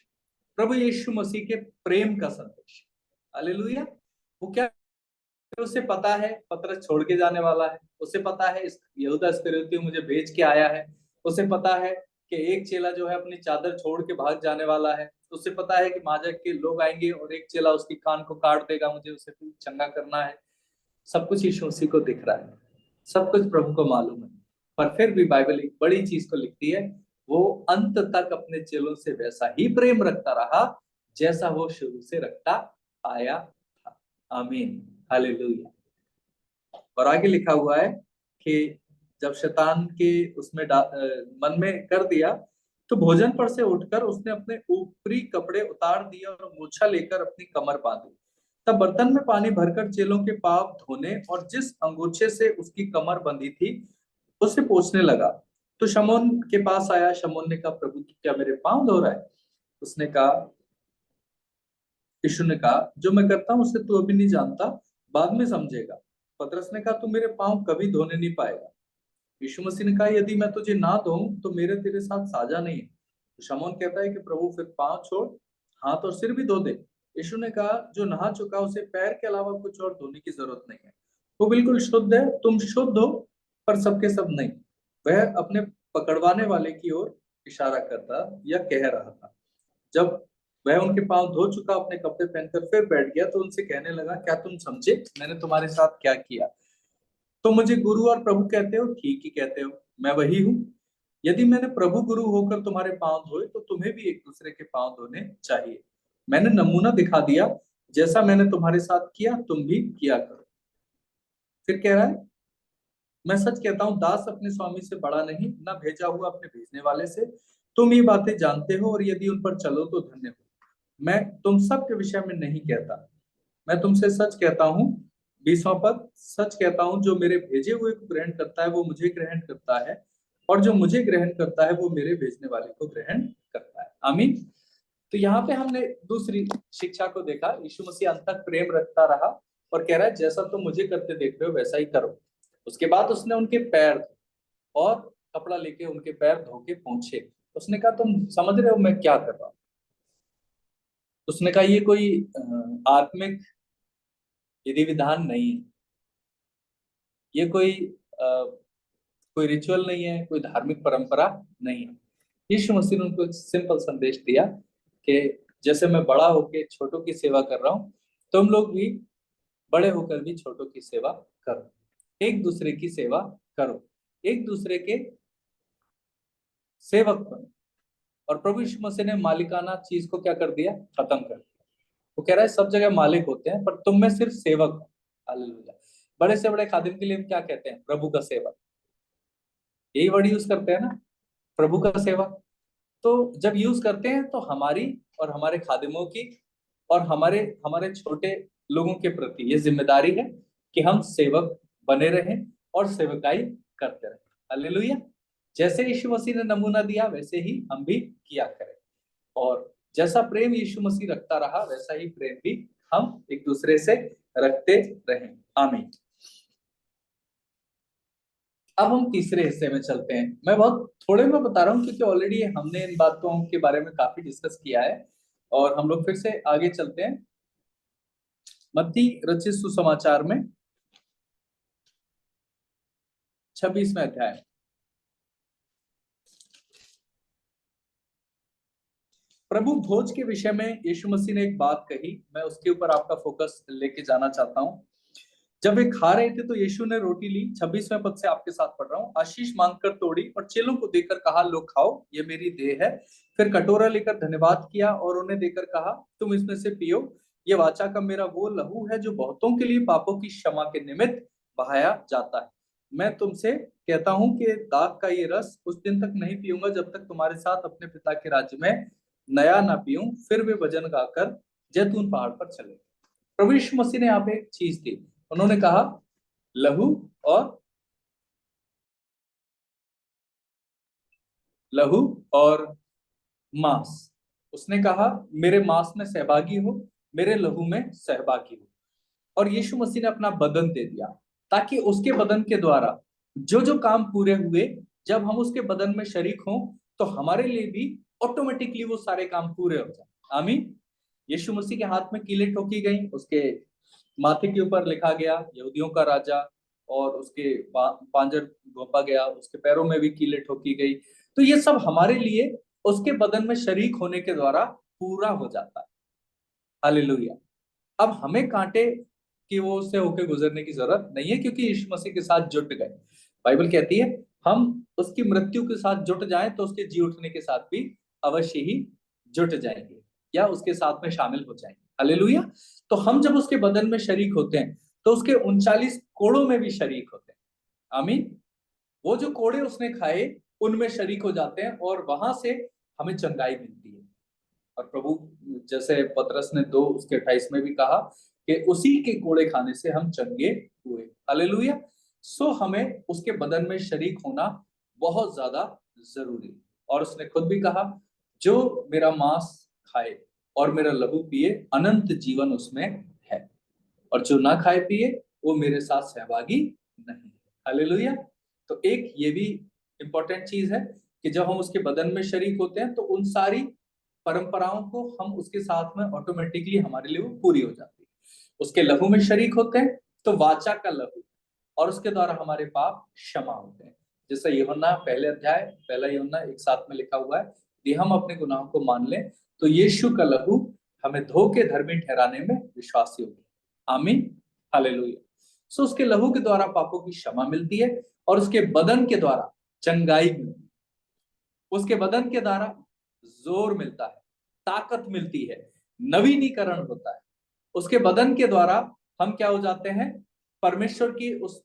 प्रभु यीशु मसीह के प्रेम का संदेश। हालेलुया। वो क्या, उसे पता है पतरस छोड़ के जाने वाला है, उसे पता है इस यहूदा इस्करियोती मुझे भेज के आया है, उसे पता है कि एक चेला जो है अपनी चादर छोड़ के भाग जाने वाला है, उसे पता है कि माजक के लोग आएंगे और एक चेला उसकी कान को काट देगा, मुझे उसे चंगा करना है। सब कुछ यीशु मसीह को दिख रहा है, सब कुछ प्रभु को मालूम है, पर फिर भी बाइबल एक बड़ी चीज को लिखती है वो अंत तक अपने चेलों से वैसा ही प्रेम रखता रहा जैसा वो शुरू से रखता आया था। आमीन, हालेलुया। और आगे लिखा हुआ है कि जब शैतान के मन में कर दिया, तो भोजन पर से उठकर उसने अपने ऊपरी कपड़े उतार दिए और मूछा लेकर अपनी कमर बांधी। तब बर्तन में पानी भरकर चेलों के पाप धोने और जिस अंगूछे से उसकी कमर बंधी थी उसे पोंछने लगा। तो शमौन के पास आया। शमौन ने कहा, प्रभु तू क्या मेरे पांव धो रहा है? उसने कहा यीशु ने कहा, जो मैं करता हूं उसे तू अभी नहीं जानता, बाद में समझेगा। पतरस ने कहा, तू मेरे पांव कभी धोने नहीं पाएगा। यीशु मसीह ने कहा, यदि मैं तुझे ना धोऊं तो मेरे तेरे साथ साझा नहीं है। तो शमौन कहता है कि प्रभु फिर पांव छोड़, हाथ और सिर भी धो दे। यीशु ने कहा, जो नहा चुका उसे पैर के अलावा कुछ और धोने की जरूरत नहीं है। वो बिल्कुल शुद्ध है, तुम शुद्ध हो, पर सबके सब नहीं। वह अपने पकड़वाने वाले की ओर इशारा करता या कह रहा था। जब वह उनके पांव धो चुका, अपने कपड़े पहनकर फिर बैठ गया, तो उनसे कहने लगा, क्या तुम समझे मैंने तुम्हारे साथ क्या किया? तो मुझे गुरु और प्रभु कहते हो, ठीक ही कहते हो, मैं वही हूँ। यदि मैंने प्रभु गुरु होकर तुम्हारे पांव धोए, तो तुम्हें भी एक दूसरे के पांव धोने चाहिए। मैंने नमूना दिखा दिया, जैसा मैंने तुम्हारे साथ किया तुम भी किया करो। फिर कह रहा है, मैं सच कहता हूँ, दास अपने स्वामी से बड़ा नहीं, ना भेजा हुआ अपने भेजने वाले से। तुम ये बातें जानते हो, और यदि उन पर चलो तो धन्य हो। मैं तुम सब के विषय में नहीं कहता, मैं तुमसे सच कहता हूँ। 20वां पद, सच कहता हूँ, जो मेरे भेजे हुए को ग्रहण करता है वो मुझे ग्रहण करता है, और जो मुझे ग्रहण करता है वो मेरे भेजने वाले को ग्रहण करता है। आमीन। तो यहाँ पे हमने दूसरी शिक्षा को देखा। यीशु मसीह अंत तक प्रेम रखता रहा और कह रहा है, जैसा तुम मुझे करते देख रहे हो वैसा ही करो। उसके बाद उसने उनके पैर धोए और कपड़ा लेके उनके पैर धो के पोंछे। उसने कहा, तुम समझ रहे हो मैं क्या कर रहा हूँ? उसने कहा, ये कोई आत्मिक विधि विधान नहीं है, ये कोई रिचुअल नहीं है, कोई धार्मिक परंपरा नहीं है। यीशु मसीह ने उनको एक सिंपल संदेश दिया कि जैसे मैं बड़ा होकर छोटों की सेवा कर रहा हूँ, तुम लोग भी बड़े होकर भी छोटों की सेवा करो, एक दूसरे की सेवा करो, एक दूसरे के सेवक बनो। और प्रभु यीशु मसीह ने मालिकाना चीज को क्या कर दिया? खत्म कर दिया। वो कह रहा है, सब जगह मालिक होते हैं, पर तुम में सिर्फ सेवक हो। हालेलुया। बड़े से बड़े खादिम के लिए हम क्या कहते हैं? प्रभु का सेवक। यही वर्ड यूज करते हैं ना, प्रभु का सेवक। तो जब यूज करते हैं तो हमारी और हमारे खादिमों की और हमारे हमारे छोटे लोगों के प्रति ये जिम्मेदारी है कि हम सेवक बने रहें और सेवकाई करते रहें। हालेलुया। जैसे यीशु मसीह ने नमूना दिया वैसे ही हम भी किया करें, और जैसा प्रेम यीशु मसीह रखता रहा वैसा ही प्रेम भी हम एक दूसरे से रखते रहें। आमीन। अब हम तीसरे हिस्से में चलते हैं। मैं बहुत थोड़े में बता रहा हूँ क्योंकि ऑलरेडी हमने इन बातों के बारे में काफी डिस्कस किया है, और हम लोग फिर से आगे चलते हैं मत्ती रचित सुसमाचार में 26वें अध्याय। प्रभु भोज के विषय में यीशु मसीह ने एक बात कही, मैं उसके ऊपर आपका फोकस लेके जाना चाहता हूँ। जब वे खा रहे थे तो यीशु ने रोटी ली, 26वें पद से आपके साथ पढ़ रहा हूँ, आशीष मांगकर तोड़ी और चेलों को देकर कहा, लो खाओ, ये मेरी देह है। फिर कटोरा लेकर धन्यवाद किया और उन्हें देकर कहा, तुम इसमें से पियो, ये वाचा का मेरा वो लहू है जो बहुतों के लिए पापों की क्षमा के निमित्त बहाया जाता है। मैं तुमसे कहता हूं कि दाख का ये रस उस दिन तक नहीं पीऊंगा जब तक तुम्हारे साथ अपने पिता के राज्य में नया ना पीऊं। फिर वे वचन गाकर जैतून पहाड़ पर चले। प्रभु यीशु मसीह ने यहाँ पे एक चीज दी। उन्होंने कहा, लहू और लहू और मांस। उसने कहा, मेरे मांस में सहभागी हो, मेरे लहू में सहभागी हो। और यीशु मसीह ने अपना बदन दे दिया ताकि उसके बदन के द्वारा जो जो काम पूरे हुए, जब हम उसके बदन में शरीक हों तो हमारे लिए भी ऑटोमेटिकली वो सारे काम पूरे हो जाए। आमीन। यीशु मसीह के हाथ में कीलें ठोकी गई, उसके माथे के ऊपर लिखा गया यहूदियों का राजा, और उसके पांजर घोंपा गया, उसके पैरों में भी कीलें ठोकी गई। तो ये सब हमारे लिए उसके बदन में शरीक होने के द्वारा पूरा हो जाता है। हालेलुया। अब हमें कांटे की वो से होके गुजरने की जरूरत नहीं है, क्योंकि यीशु मसीह के साथ जुट गए। बाइबल कहती है, हम उसकी मृत्यु के साथ जुट जाएं तो उसके जी उठने के साथ भी अवश्य ही जुट जाएंगे या उसके साथ में शामिल हो जाएंगे। हालेलुया। तो हम जब उसके बदन में शरीक होते हैं तो उसके 39 कोड़ों में भी शरीक होते हैं। आमीन। वो जो कोड़े उसने खाए उनमें शरीक हो जाते हैं और वहां से हमें चंगाई मिलती है। और प्रभु जैसे पतरस ने 2 उसके 28 में भी कहा कि उसी के कोड़े खाने से हम चंगे हुए। हालेलुया। सो हमें उसके बदन में शरीक होना बहुत ज्यादा जरूरी है। और उसने खुद भी कहा, जो मेरा मांस खाए और मेरा लहू पिए अनंत जीवन उसमें है, और जो ना खाए पिए वो मेरे साथ सहभागी नहीं। हालेलुया। तो एक ये भी इंपॉर्टेंट चीज है कि जब हम उसके बदन में शरीक होते हैं तो उन सारी परंपराओं को हम उसके साथ में ऑटोमेटिकली हमारे लिए वो पूरी हो जाती है। उसके लहू में शरीक होते हैं तो वाचा का लहू, और उसके द्वारा हमारे पाप क्षमा होते हैं। जैसे यूहन्ना पहले अध्याय 1 यूहन्ना 1:7 में लिखा हुआ है कि हम अपने गुनाहों को मान लें तो यीशु का लहू हमें धो के धर्मी ठहराने में विश्वासी होगी। आमीन। हालेलुया। सो उसके लहू के द्वारा पापों की क्षमा मिलती है और उसके बदन के द्वारा चंगाई मिलती है। उसके बदन के द्वारा जोर मिलता है, ताकत मिलती है, नवीनीकरण होता है। उसके बदन के द्वारा हम क्या हो जाते हैं, परमेश्वर की उस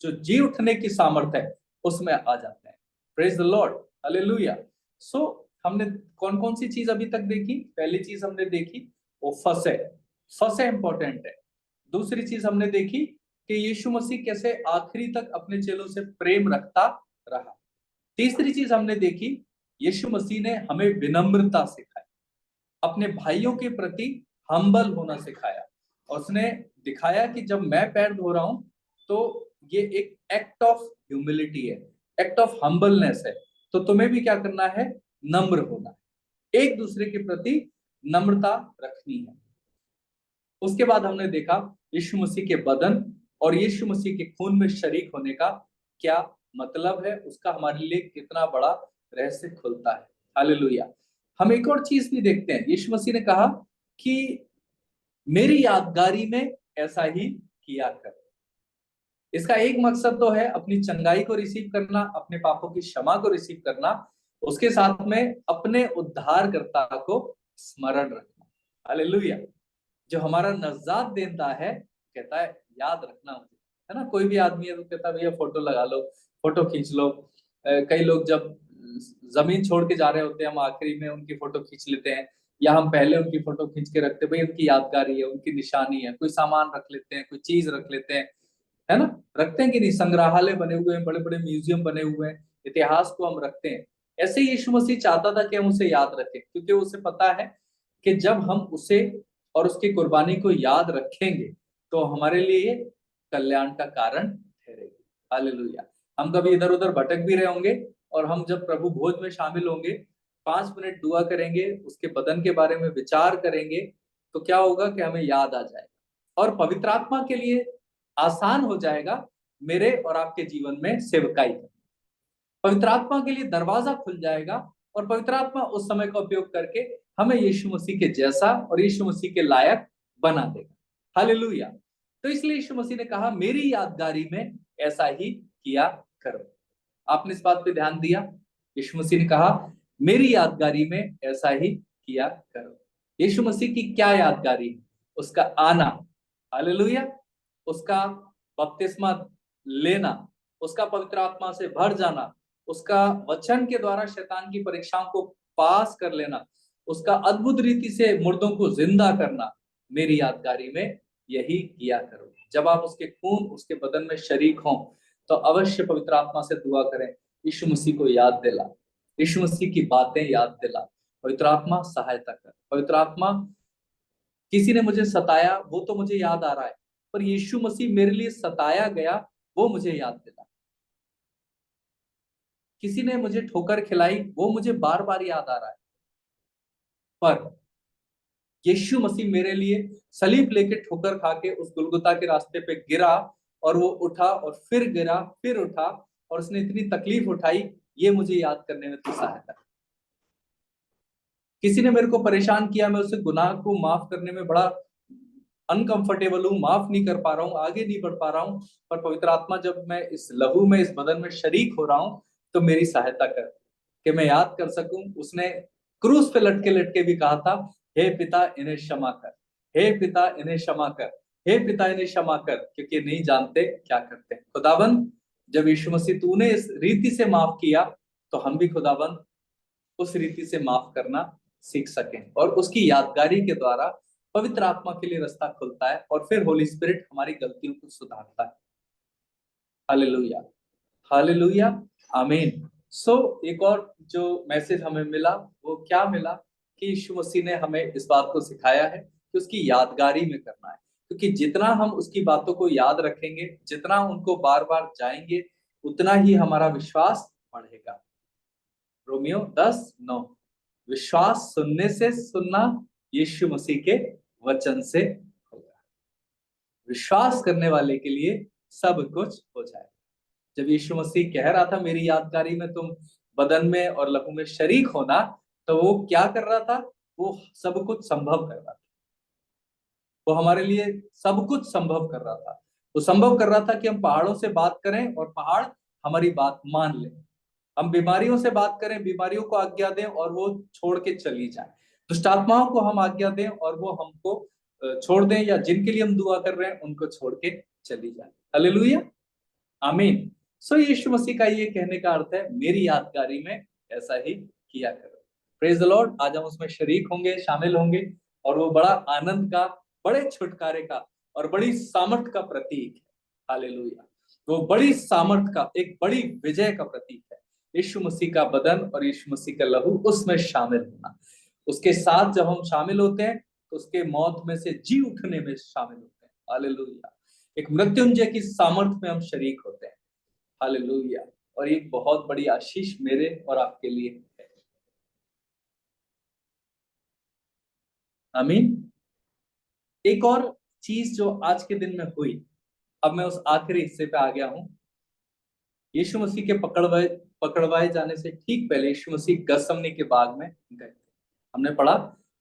जो जी उठने की सामर्थ है उसमें आ जाते हैं। Praise the Lord. हालेलुया। सो हमने कौन कौन सी चीज अभी तक देखी? पहली चीज हमने देखी वो फसे, फसे इंपॉर्टेंट है। दूसरी चीज हमने देखी कि यीशु मसीह कैसे आखिरी तक अपने चेलों से प्रेम रखता रहा। तीसरी चीज हमने देखी, यीशु मसीह ने हमें विनम्रता सिखाई, अपने भाइयों के प्रति हम्बल होना सिखाया। और उसने दिखाया कि जब मैं पैर धो रहा हूं तो ये एक एक्ट ऑफ ह्यूमिलिटी है, एक्ट ऑफ हम्बलनेस है। तो तुम्हें भी क्या करना है? नम्र होना है, एक दूसरे के प्रति नम्रता रखनी है। उसके बाद हमने देखा यीशु मसीह के बदन और यीशु मसीह के खून में शरीक होने का क्या मतलब है, उसका हमारे लिए कितना बड़ा रहस्य खुलता है। हालेलुया। हम एक और चीज भी देखते हैं, यीशु मसीह ने कहा कि मेरी यादगारी में ऐसा ही किया कर। इसका एक मकसद तो है अपनी चंगाई को रिसीव करना, अपने पापों की क्षमा को रिसीव करना, उसके साथ में अपने उद्धारकर्ता को स्मरण रखना। हालेलुया। जो हमारा नजात देता है कहता है याद रखना मुझे, है ना। कोई भी आदमी है तो कहता है भैया फोटो लगा लो, फोटो खींच लो। कई लोग जब जमीन छोड़ के जा रहे होते हैं हम आखिरी में उनकी फोटो खींच लेते हैं, या हम पहले उनकी फोटो खींच के रखते हैं, भाई उनकी यादगारी है, उनकी निशानी है। कोई सामान रख लेते हैं, कोई चीज रख लेते हैं, है ना। रखते हैं कि नहीं? संग्रहालय बने हुए हैं, बड़े बड़े म्यूजियम बने हुए हैं, इतिहास को हम रखते हैं। ऐसे ही यीशु मसीह चाहता था कि हम उसे याद रखें, क्योंकि उसे पता है कि जब हम उसे और उसकी कुर्बानी को याद रखेंगे तो हमारे लिए कल्याण का कारण ठहरेगी। हालेलुया। हम कभी इधर उधर भटक भी रहे होंगे और हम जब प्रभु भोज में शामिल होंगे, 5 मिनट दुआ करेंगे, उसके बदन के बारे में विचार करेंगे, तो क्या होगा कि हमें याद आ जाएगा और पवित्र आत्मा के लिए आसान हो जाएगा मेरे और आपके जीवन में सेवकाई करना। पवित्र आत्मा के लिए दरवाजा खुल जाएगा और पवित्र आत्मा उस समय का उपयोग करके हमें यीशु मसीह के जैसा और यीशु मसीह के लायक बना देगा। हालेलुया। तो इसलिए यीशु मसीह ने कहा मेरी यादगारी में ऐसा ही किया करो। आपने इस बात पे ध्यान दिया? यीशु मसीह ने कहा मेरी यादगारी में ऐसा ही किया करो। यीशु मसीह की क्या यादगारी? उसका आना, हालेलुया, उसका बपतिस्मा लेना, उसका पवित्र आत्मा से भर जाना, उसका वचन के द्वारा शैतान की परीक्षाओं को पास कर लेना, उसका अद्भुत रीति से मुर्दों को जिंदा करना। मेरी यादगारी में यही किया करो। जब आप उसके खून उसके बदन में शरीक हों तो अवश्य पवित्र आत्मा से दुआ करें, यीशु मसीह को याद दिला, यीशु मसीह की बातें याद दिला। पवित्र आत्मा सहायता कर। पवित्र आत्मा, किसी ने मुझे सताया वो तो मुझे याद आ रहा है, पर यीशु मसीह मेरे लिए सताया गया वो मुझे याद दिला। किसी ने मुझे ठोकर खिलाई वो मुझे बार बार याद आ रहा है, पर यीशु मसीह मेरे लिए सलीब लेके ठोकर खा के उस गुलगुता के रास्ते पे गिरा और वो उठा और फिर गिरा फिर उठा, और उसने इतनी तकलीफ उठाई, ये मुझे याद करने में तो सहायता। किसी ने मेरे को परेशान किया, मैं उसे गुनाह को माफ करने में बड़ा अनकंफर्टेबल हूँ, माफ नहीं कर पा रहा हूँ, आगे नहीं बढ़ पा रहा हूँ, पर पवित्र आत्मा जब मैं इस लहू में, इस बदन में शरीक हो रहा हूँ, तो मेरी सहायता कर कि मैं याद कर सकूं। उसने क्रूस पे लटके लटके भी कहा था, हे पिता इन्हें क्षमा कर, हे पिता इन्हें क्षमा कर, हे पिता इन्हें क्षमा कर, क्योंकि नहीं जानते क्या करते हैं। खुदाबंद, जब यीशु मसीह तूने इस रीति से माफ किया, तो हम भी खुदाबंद उस रीति से माफ करना सीख सकें, और उसकी यादगारी के द्वारा पवित्र आत्मा के लिए रास्ता खुलता है, और फिर होली स्पिरिट हमारी गलतियों को सुधारता है। हालेलुया, हालेलुया, आमीन। एक और जो मैसेज हमें मिला, वो क्या मिला कि यीशु मसीह ने हमें इस बात को सिखाया है कि उसकी यादगारी में करना है, क्योंकि जितना हम उसकी बातों को याद रखेंगे, जितना उनको बार बार जाएंगे, उतना ही हमारा विश्वास बढ़ेगा। रोमियो 10:9, विश्वास सुनने से, सुनना यीशु मसीह के वचन से होगा। विश्वास करने वाले के लिए सब कुछ हो जाए। जब यीशु मसीह कह रहा था मेरी यादगारी में तुम बदन में और लहू में शरीक होना, तो वो क्या कर रहा था? वो सब कुछ संभव कर रहा था। वो हमारे लिए सब कुछ संभव कर रहा था। वो संभव कर रहा था कि हम पहाड़ों से बात करें और पहाड़ हमारी बात मान ले। हम बीमारियों से बात करें, बीमारियों को आज्ञा दें और वो छोड़ के चली जाए। दुष्ट आत्माओं को हम आज्ञा दें और वो हमको छोड़ दें, या जिनके लिए हम दुआ कर रहे हैं उनको छोड़ के चली जाए। हालेलुया, आमीन। यीशु मसीह का ये कहने का अर्थ है, मेरी यादगारी में ऐसा ही किया करो। Praise the Lord. आज हम उसमें शरीक होंगे, शामिल होंगे, और वो बड़ा आनंद का, बड़े छुटकारे का और बड़ी सामर्थ का प्रतीक है। हालेलुया, वो बड़ी सामर्थ का, एक बड़ी विजय का प्रतीक है। यीशु मसीह का बदन और यीशु मसीह का लहू, उसमें शामिल होना। उसके साथ जब हम शामिल होते हैं, तो उसके मौत में से जी उठने में शामिल होते हैं। हालेलुया, एक मृत्युंजय की सामर्थ में हम शरीक होते हैं। हालेलुया, और एक बहुत बड़ी आशीष मेरे और आपके लिए है। आमीन। एक और चीज जो आज के दिन में हुई, अब मैं उस आखिरी हिस्से पे आ गया हूं। यीशु मसीह के पकड़वाए जाने से ठीक पहले यीशु मसीह गसमनी के बाग में गए। हमने पढ़ा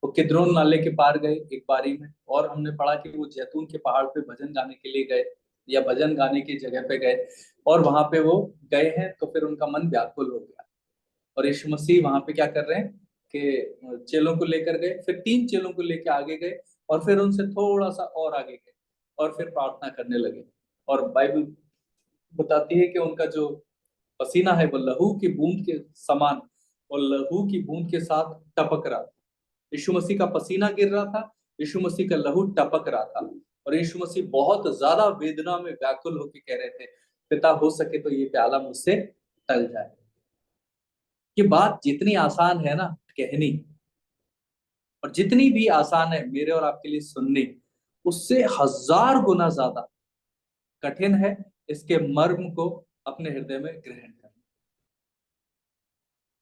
वो किद्रोन नाले के पार गए एक बारी में, और हमने पढ़ा कि वो जैतून के पहाड़ पे भजन गाने के लिए गए, या भजन गाने की जगह पे गए, और वहां पे वो गए हैं, तो फिर उनका मन व्याकुल हो गया। और यीशु मसीह वहां पे क्या कर रहे हैं कि चेलों को लेकर गए, फिर 3 चेलों को लेकर आगे गए, और फिर उनसे थोड़ा सा और आगे गए, और फिर प्रार्थना करने लगे। और बाइबल बताती है कि उनका जो पसीना है वो लहू की बूंद के समान और लहू की बूंद के साथ टपक रहा था। यीशु मसीह का पसीना गिर रहा था, यीशु मसीह का लहू टपक रहा था, और यीशु मसीह बहुत ज्यादा वेदना में व्याकुल होकर कह रहे थे, पिता हो सके तो ये प्याला मुझसे टल जाए। ये बात जितनी आसान है ना कहनी, और जितनी भी आसान है मेरे और आपके लिए सुननी, उससे 1000 गुना ज्यादा कठिन है इसके मर्म को अपने हृदय में ग्रहण करना।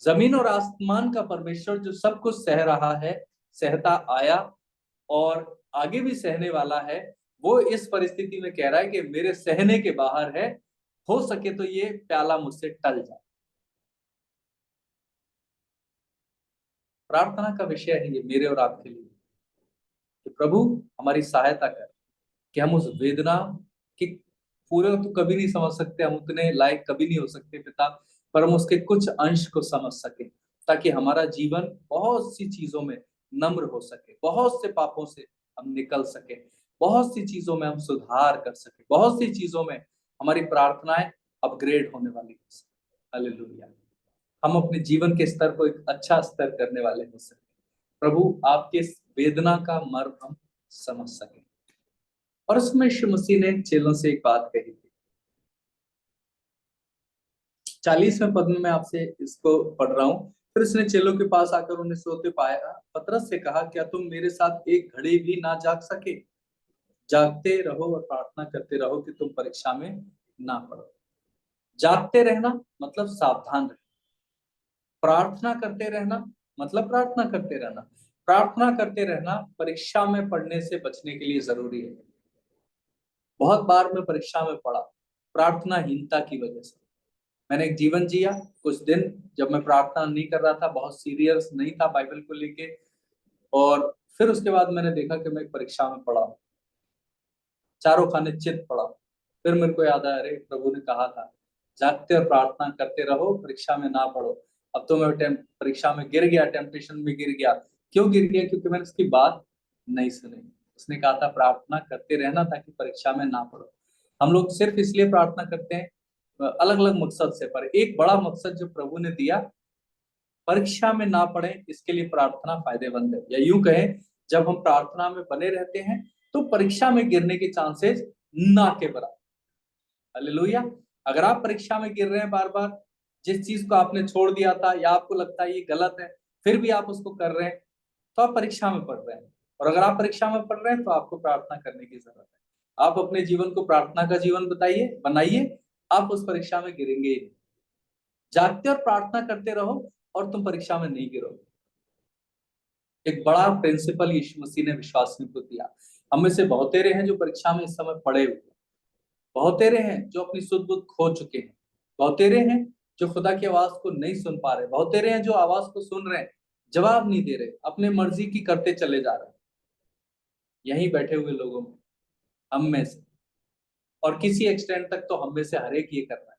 जमीन और आसमान का परमेश्वर जो सब कुछ सह रहा है, सहता आया और आगे भी सहने वाला है, वो इस परिस्थिति में कह रहा है कि मेरे सहने के बाहर है, हो सके तो ये प्याला मुझसे टल जाए। प्रार्थना का विषय है ये मेरे और आपके लिए कि प्रभु हमारी सहायता कर कि हम उस वेदना की पूरे तो कभी नहीं समझ सकते, हम उतने लायक कभी नहीं हो सकते पिता, पर हम उसके कुछ अंश को समझ सके, ताकि हमारा जीवन बहुत सी चीजों में नम्र हो सके, बहुत से पापों से हम निकल सके, बहुत सी चीजों में हम सुधार कर सके, बहुत सी चीजों में हमारी प्रार्थनाएं अपग्रेड होने वाली हो सके। हालेलुया, हम अपने जीवन के स्तर को एक अच्छा स्तर करने वाले हो सके। प्रभु आपके इस वेदना का मर्म हम समझ सके। और उसमें यीशु मसीह ने चेलों से एक बात कही थी। 40वें पद में मैं आपसे इसको पढ़ रहा हूं। फिर उसने चेलों के पास आकर उन्हें सोते पाया, पतरस से कहा, क्या तुम मेरे साथ एक घड़ी भी ना जाग सके? जागते रहो और प्रार्थना करते रहो कि तुम परीक्षा में ना पड़ो। जागते रहना मतलब सावधान रहना, प्रार्थना करते रहना मतलब प्रार्थना करते रहना। प्रार्थना करते रहना परीक्षा में पढ़ने से बचने के लिए जरूरी है। बहुत बार मैं परीक्षा में पढ़ा प्रार्थनाहीनता की वजह से। मैंने एक जीवन जिया कुछ दिन जब मैं प्रार्थना नहीं कर रहा था, बहुत सीरियस नहीं था बाइबल को लेके, और फिर उसके बाद मैंने देखा कि मैं एक परीक्षा में पढ़ा, चारों खाने चित पड़ा। फिर मेरे को याद आया, अरे प्रभु ने कहा था जागते और प्रार्थना करते रहो, परीक्षा में ना पड़ो। अब तो मैं परीक्षा में गिर गया, टेम्पटेशन में गिर गया। क्यों गिर गया? क्योंकि मैंने उसकी बात नहीं सुनी। उसने कहा था प्रार्थना करते रहना ताकि परीक्षा में ना पड़ो। हम लोग सिर्फ इसलिए प्रार्थना करते हैं अलग अलग मकसद से, पर एक बड़ा मकसद जो प्रभु ने दिया, परीक्षा में ना पड़े, इसके लिए प्रार्थना फायदेमंद है। या यूं कहें, जब हम प्रार्थना में बने रहते हैं तो परीक्षा में गिरने के चांसेस ना के बराबर। हालेलुया। अगर आप परीक्षा में गिर रहे हैं बार बार, जिस चीज को आपने छोड़ दिया था या आपको लगता है ये गलत है, फिर भी आप उसको कर रहे हैं, तो आप परीक्षा में पढ़ रहे हैं। और अगर आप परीक्षा में पढ़ रहे हैं तो आपको प्रार्थना करने की जरूरत है। आप अपने जीवन को प्रार्थना का जीवन बनाइए, आप उस परीक्षा में गिरेंगे ही नहीं। जागते और प्रार्थना करते रहो और तुम परीक्षा में नहीं गिरोगे। एक बड़ा प्रिंसिपल यीशु मसीह ने विश्वासियों को दिया। हम में से बहुतेरे हैं जो परीक्षा में इस समय पड़े हुए, बहुतेरे हैं जो अपनी सुध बुध खो चुके हैं, बहुतेरे हैं जो खुदा की आवाज को नहीं सुन पा रहे, बहुतेरे हैं जो आवाज को सुन रहे हैं, जवाब नहीं दे रहे, अपने मर्जी की करते चले जा रहे हैं। यहीं बैठे हुए लोगों में, हम में से, और किसी एक्सटेंट तक तो हम में से हर एक ये कर रहा है।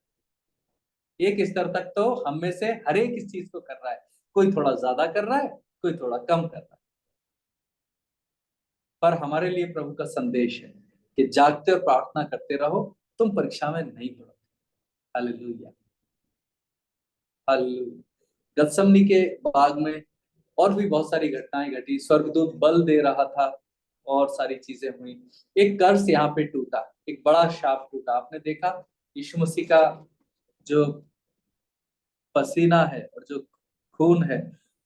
एक स्तर तक तो हम में से हर एक इस चीज को कर रहा है। कोई थोड़ा ज्यादा कर रहा है, कोई थोड़ा कम कर रहा है। पर हमारे लिए प्रभु का संदेश है कि जागते और प्रार्थना करते रहो, तुम परीक्षा में नहीं पड़ोगे। Hallelujah, hallelujah. गत्समनी के बाग में और भी बहुत सारी घटनाएं घटी, स्वर्गदूत बल दे रहा था और सारी चीजें हुई। एक कर्स यहाँ पे टूटा, एक बड़ा शाप टूटा। आपने देखा यीशु मसीह का जो पसीना है और जो खून है,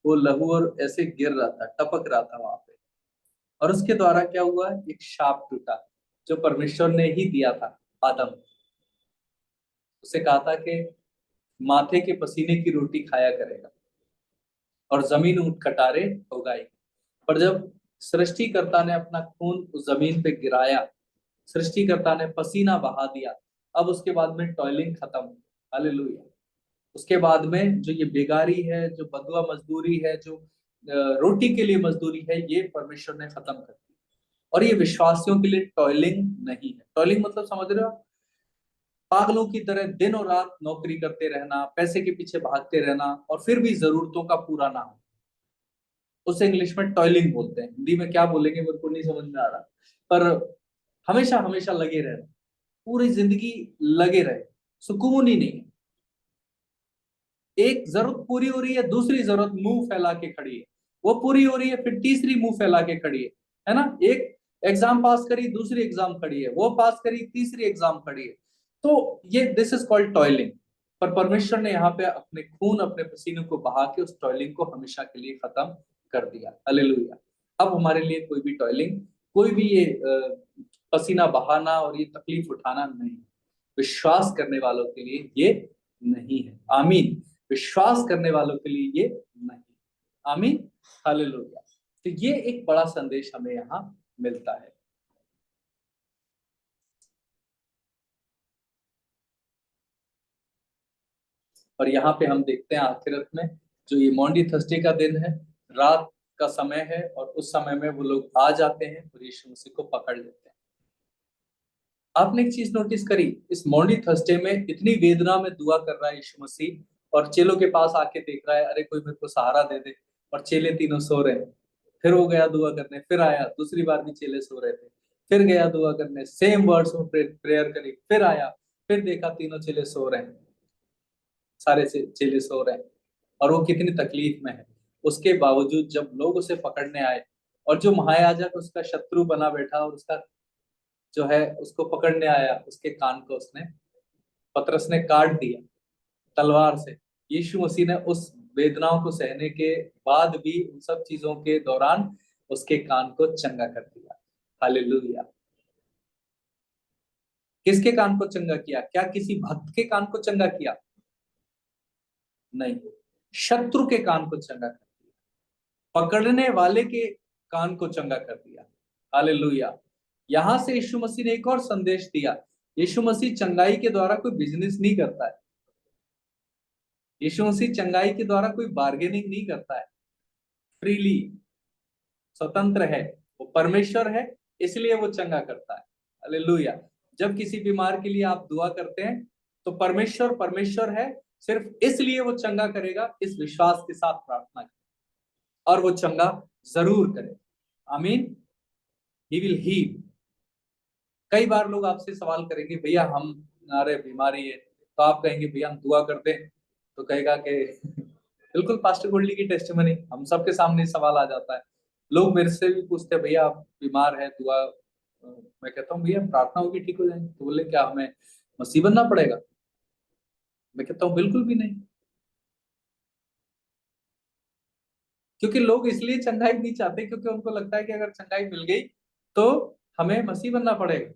वो लहू और ऐसे गिर रहा था, टपक रहा था वहां पे। और उसके द्वारा क्या हुआ? एक शाप टूटा जो परमेश्वर ने ही दिया था आदम। उसे कहा था कि माथे के पसीने की रोटी खाया करेगा और जमीन ऊंट कटारे उगाएगी। पर जब सृष्टिकर्ता ने अपना खून उस जमीन पे गिराया, सृष्टिकर्ता ने पसीना बहा दिया, अब उसके बाद में टॉयलिंग खत्म। हालेलुया। उसके बाद में जो ये बेगारी है, जो बदुआ मजदूरी है, जो रोटी के लिए मजदूरी है, ये परमेश्वर ने खत्म कर दी। और ये विश्वासियों के लिए टॉयलिंग नहीं है। टॉयलिंग मतलब समझ रहे हो? पागलों की तरह दिन और रात नौकरी करते रहना, पैसे के पीछे भागते रहना और फिर भी जरूरतों का पूरा ना हो, उसे इंग्लिश में टॉयलिंग बोलते हैं। हिंदी में क्या बोलेंगे मेरे को नहीं समझ में आ रहा, पर हमेशा हमेशा लगे रहना, पूरी जिंदगी लगे रहे, सुकून ही नहीं। एक जरूरत पूरी हो रही है, दूसरी जरूरत मुंह फैला के खड़ी है, वो पूरी हो रही है, फिर तीसरी मुंह फैला के खड़ी है ना? एक एग्जाम पास करी, दूसरी एग्जाम खड़ी है, वो पास करी, तीसरी एग्जाम खड़ी है। तो ये दिस इज कॉल्ड टॉयलिंग। पर परमेश्वर ने यहाँ पे अपने खून, अपने पसीने को बहा के उस टॉयलिंग को हमेशा के लिए खत्म कर दिया। हालेलुया। अब हमारे लिए कोई भी टॉयलिंग, कोई भी ये पसीना बहाना और ये तकलीफ उठाना नहीं, विश्वास करने वालों के लिए ये नहीं है। आमीन। विश्वास करने वालों के लिए ये नहीं। आमीन, हालेलुया। तो ये एक बड़ा संदेश हमें यहाँ मिलता है। और यहाँ पे हम देखते हैं आखिरत में, जो ये मॉन्डी थर्सडे का दिन है, रात का समय है, और उस समय में वो लोग आ जाते हैं और यीशु मसीह को पकड़ लेते हैं। आपने एक चीज नोटिस करी, इस मॉन्डी थर्सडे में इतनी वेदना में दुआ कर रहा है यीशु मसीह, और चेलों के पास आके देख रहा है, अरे कोई मेरे को सहारा दे दे, और चेले तीनों सो रहे हैं। फिर वो गया दुआ करने, फिर आया, दूसरी बार भी चेले सो रहे थे, फिर गया दुआ करने, सेम वर्ड्स में प्रेयर करी, फिर आया, फिर देखा तीनों चेले सो रहे हैं, सारे चेले सो रहे हैं, और वो कितनी तकलीफ में है। उसके बावजूद जब लोग उसे पकड़ने आए, और जो महायाजक उसका शत्रु बना बैठा और उसका जो है उसको पकड़ने आया, उसके कान को उसने, पतरस ने काट दिया तलवार से। यीशु मसीह ने उस वेदनाओं को सहने के बाद भी, उन सब चीजों के दौरान, उसके कान को चंगा कर दिया। हालेलुया। किसके कान को चंगा किया? क्या किसी भक्त के कान को चंगा किया? नहीं, शत्रु के कान को चंगा कर दिया, पकड़ने वाले के कान को चंगा कर दिया। हालेलुया। यहां से यीशु मसीह ने एक और संदेश दिया। यीशु मसीह चंगाई के द्वारा कोई बिजनेस नहीं करता है। यीशु मसीह चंगाई के द्वारा कोई बार्गेनिंग नहीं करता है। फ्रीली, स्वतंत्र है, वो परमेश्वर है, इसलिए वो चंगा करता है। हालेलुया। जब किसी बीमार के लिए आप दुआ करते हैं तो परमेश्वर परमेश्वर है, सिर्फ इसलिए वो चंगा करेगा, इस विश्वास के साथ प्रार्थना करें और वो चंगा जरूर करे। आमीन। He will heal. कई बार लोग आपसे सवाल करेंगे, भैया हम हमारे बीमारी है, तो आप कहेंगे भैया हम दुआ कर दें, तो कहेगा कि बिल्कुल पास्टर गोल्डी की टेस्टिमनी, हम सबके सामने सवाल आ जाता है। लोग मेरे से भी पूछते हैं, भैया आप बीमार है दुआ, मैं कहता हूँ भैया प्रार्थना होगी ठीक हो जाएंगे। तो बोले क्या हमें मसीह बनना पड़ेगा? मैं कहता हूँ बिल्कुल भी नहीं, क्योंकि लोग इसलिए चंगाई नहीं चाहते क्योंकि उनको लगता है कि अगर चंगाई मिल गई तो हमें मसीह बनना पड़ेगा।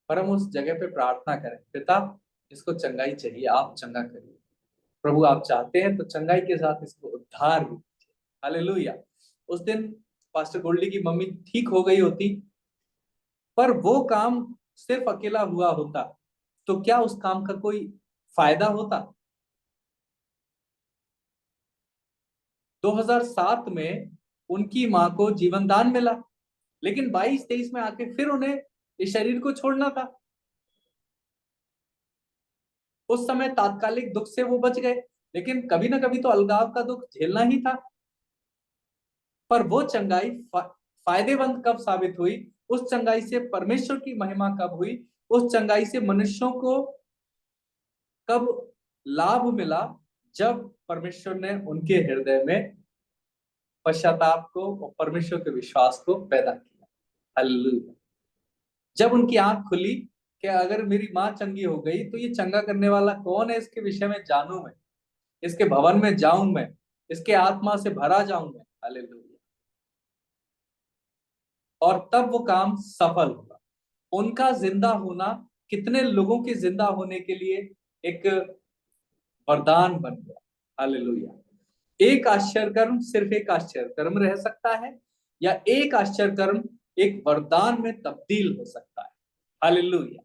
पर हम उस जगह पे प्रार्थना करें, पिता इसको चंगाई चाहिए, आप चंगा करिए। प्रभु आप चाहते हैं तो चंगाई के साथ इसको उद्धार भी कीजिए। हालेलुया। उस दिन पास्टर गोल्डी की मम्मी ठीक हो गई होती, पर वो काम सिर्फ अकेला हुआ होता तो क्या उस काम का कोई फायदा होता? 2007 में उनकी मां को जीवन दान मिला, लेकिन 22-23 में आके फिर उन्हें इस शरीर को छोड़ना था। उस समय तात्कालिक दुख से वो बच गए, लेकिन कभी ना कभी तो अलगाव का दुख झेलना ही था। पर वो चंगाई फायदेमंद कब साबित हुई? उस चंगाई से परमेश्वर की महिमा कब हुई? उस चंगाई से मनुष्यों को कब लाभ मिला? जब परमेश्वर ने उनके हृदय में पश्चाताप को और परमेश्वर के विश्वास को पैदा किया। हालेलुया। जब उनकी आंख खुली कि अगर मेरी मां चंगी हो गई तो ये चंगा करने वाला कौन है, इसके विषय में जानूं मैं, इसके भवन में जाऊं मैं, इसके आत्मा से भरा जाऊं मैं। हालेलुया। और तब वो काम सफल हुआ। उनका जिंदा होना कितने लोगों के जिंदा होने के लिए एक वरदान बन गया। हालेलुया। एक आश्चर्य कर्म सिर्फ एक आश्चर्य कर्म रह सकता है, या एक आश्चर्य कर्म एक वरदान में तब्दील हो सकता है। हालेलुया।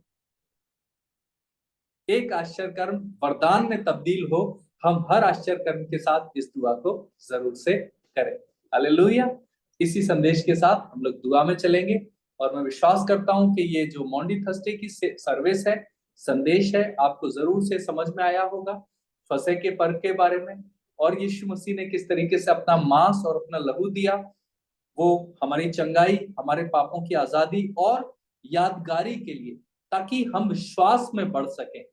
एक आश्चर्य कर्म वरदान में तब्दील हो, हम हर आश्चर्य कर्म के साथ इस दुआ को जरूर से करें। हालेलुया। इसी संदेश के साथ हम लोग दुआ में चलेंगे, और मैं विश्वास करता हूं कि ये जो मॉन्डी थर्सडे की सर्विस है, संदेश है, आपको जरूर से समझ में आया होगा फसह के पर्व के बारे में, और यीशु मसीह ने किस तरीके से अपना मांस और अपना लहू दिया, वो हमारी चंगाई, हमारे पापों की आजादी और यादगारी के लिए, ताकि हम विश्वास में बढ़ सकें,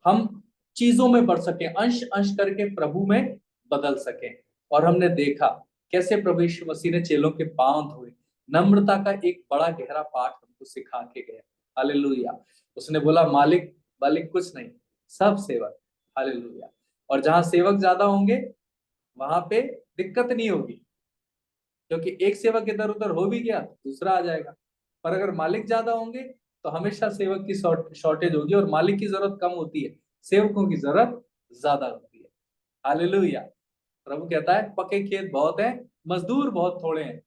हम चीजों में बढ़ सकें, अंश अंश करके प्रभु में बदल सकें। और हमने देखा कैसे प्रभु यीशु मसीह ने चेलों के पांव धोए, नम्रता का एक बड़ा गहरा पाठ हमको सिखा के गए। हालेलुया। उसने बोला मालिक मालिक कुछ नहीं, सब सेवक। हालेलुया। और जहां सेवक ज्यादा होंगे वहां पे दिक्कत नहीं होगी, क्योंकि एक सेवक इधर उधर हो भी गया तो दूसरा आ जाएगा। पर अगर मालिक ज्यादा होंगे तो हमेशा सेवक की शॉर्टेज होगी, और मालिक की जरूरत कम होती है, सेवकों की जरूरत ज्यादा होती है। हालेलुया। प्रभु कहता है पके खेत बहुत है, मजदूर बहुत थोड़े हैं।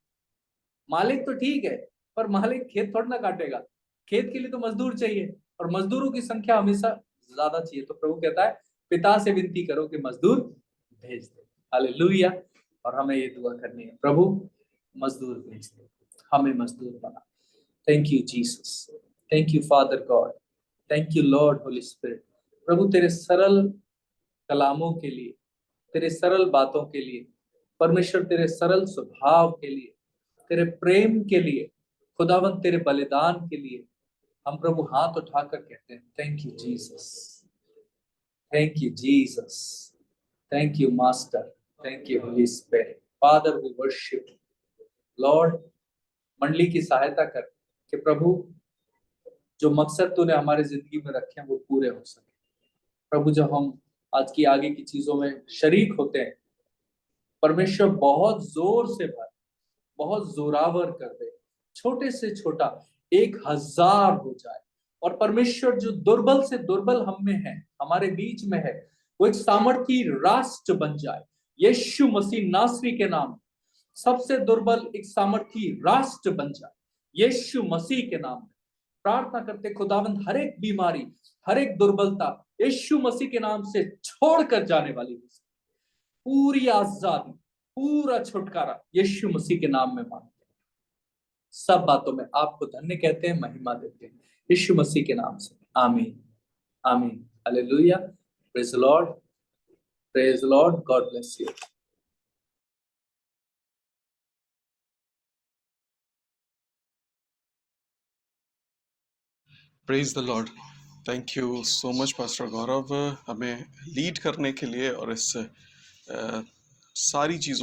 मालिक तो ठीक है, पर मालिक खेत थोड़ा ना काटेगा, खेत के लिए तो मजदूर चाहिए, और मजदूरों की संख्या हमेशा ज्यादा चाहिए। तो प्रभु कहता है पिता से विनती करो कि मजदूर भेज दे। हालेलुया। और हमें ये दुआ करनी है, प्रभु मजदूर भेज दे, हमें मजदूर बना। Thank you Jesus, thank you Father God, thank you Lord Holy Spirit. प्रभु तेरे सरल कलामों के लिए, तेरे सरल बातों के लिए, परमेश्वर तेरे सरल स्वभाव के लिए, तेरे प्रेम के लिए, खुदावंत तेरे बलिदान के लिए, हम प्रभु हाथ उठाकर कहते हैं thank you Jesus, thank you Jesus, thank you master, thank you holy spirit. Father we worship lord. मंडली की सहायता कर कि प्रभु जो मकसद तूने हमारे जिंदगी में रखे हैं वो पूरे हो सके। प्रभु जब हम आज की आगे की चीजों में शरीक होते हैं, परमेश्वर बहुत जोर से भर, बहुत जोरावर कर दे, छोटे से छोटा 1000 हो जाए, और परमेश्वर जो दुर्बल से दुर्बल हम में है, हमारे बीच में है, वो एक सामर्थी राष्ट्र बन जाए। यीशु मसीह नासरी के नाम सबसे दुर्बल एक सामर्थी राष्ट्र बन जाए, यीशु मसीह के नाम में प्रार्थना करते खुदावंद। हर एक बीमारी, हर एक दुर्बलता यीशु मसीह के नाम से छोड़कर जाने वाली हो, पूरी आजादी, पूरा छुटकारा यीशु मसीह के नाम में मांगते हैं। सब बातों में आपको धन्य कहते हैं, महिमा देते हैं, यीशु मसीह के नाम से। Amen, amen, hallelujah. Praise the Lord, praise the Lord, God bless you. Praise the Lord. Thank you so much pastor Gaurav, हमें लीड करने के लिए और इस सारी चीज़ों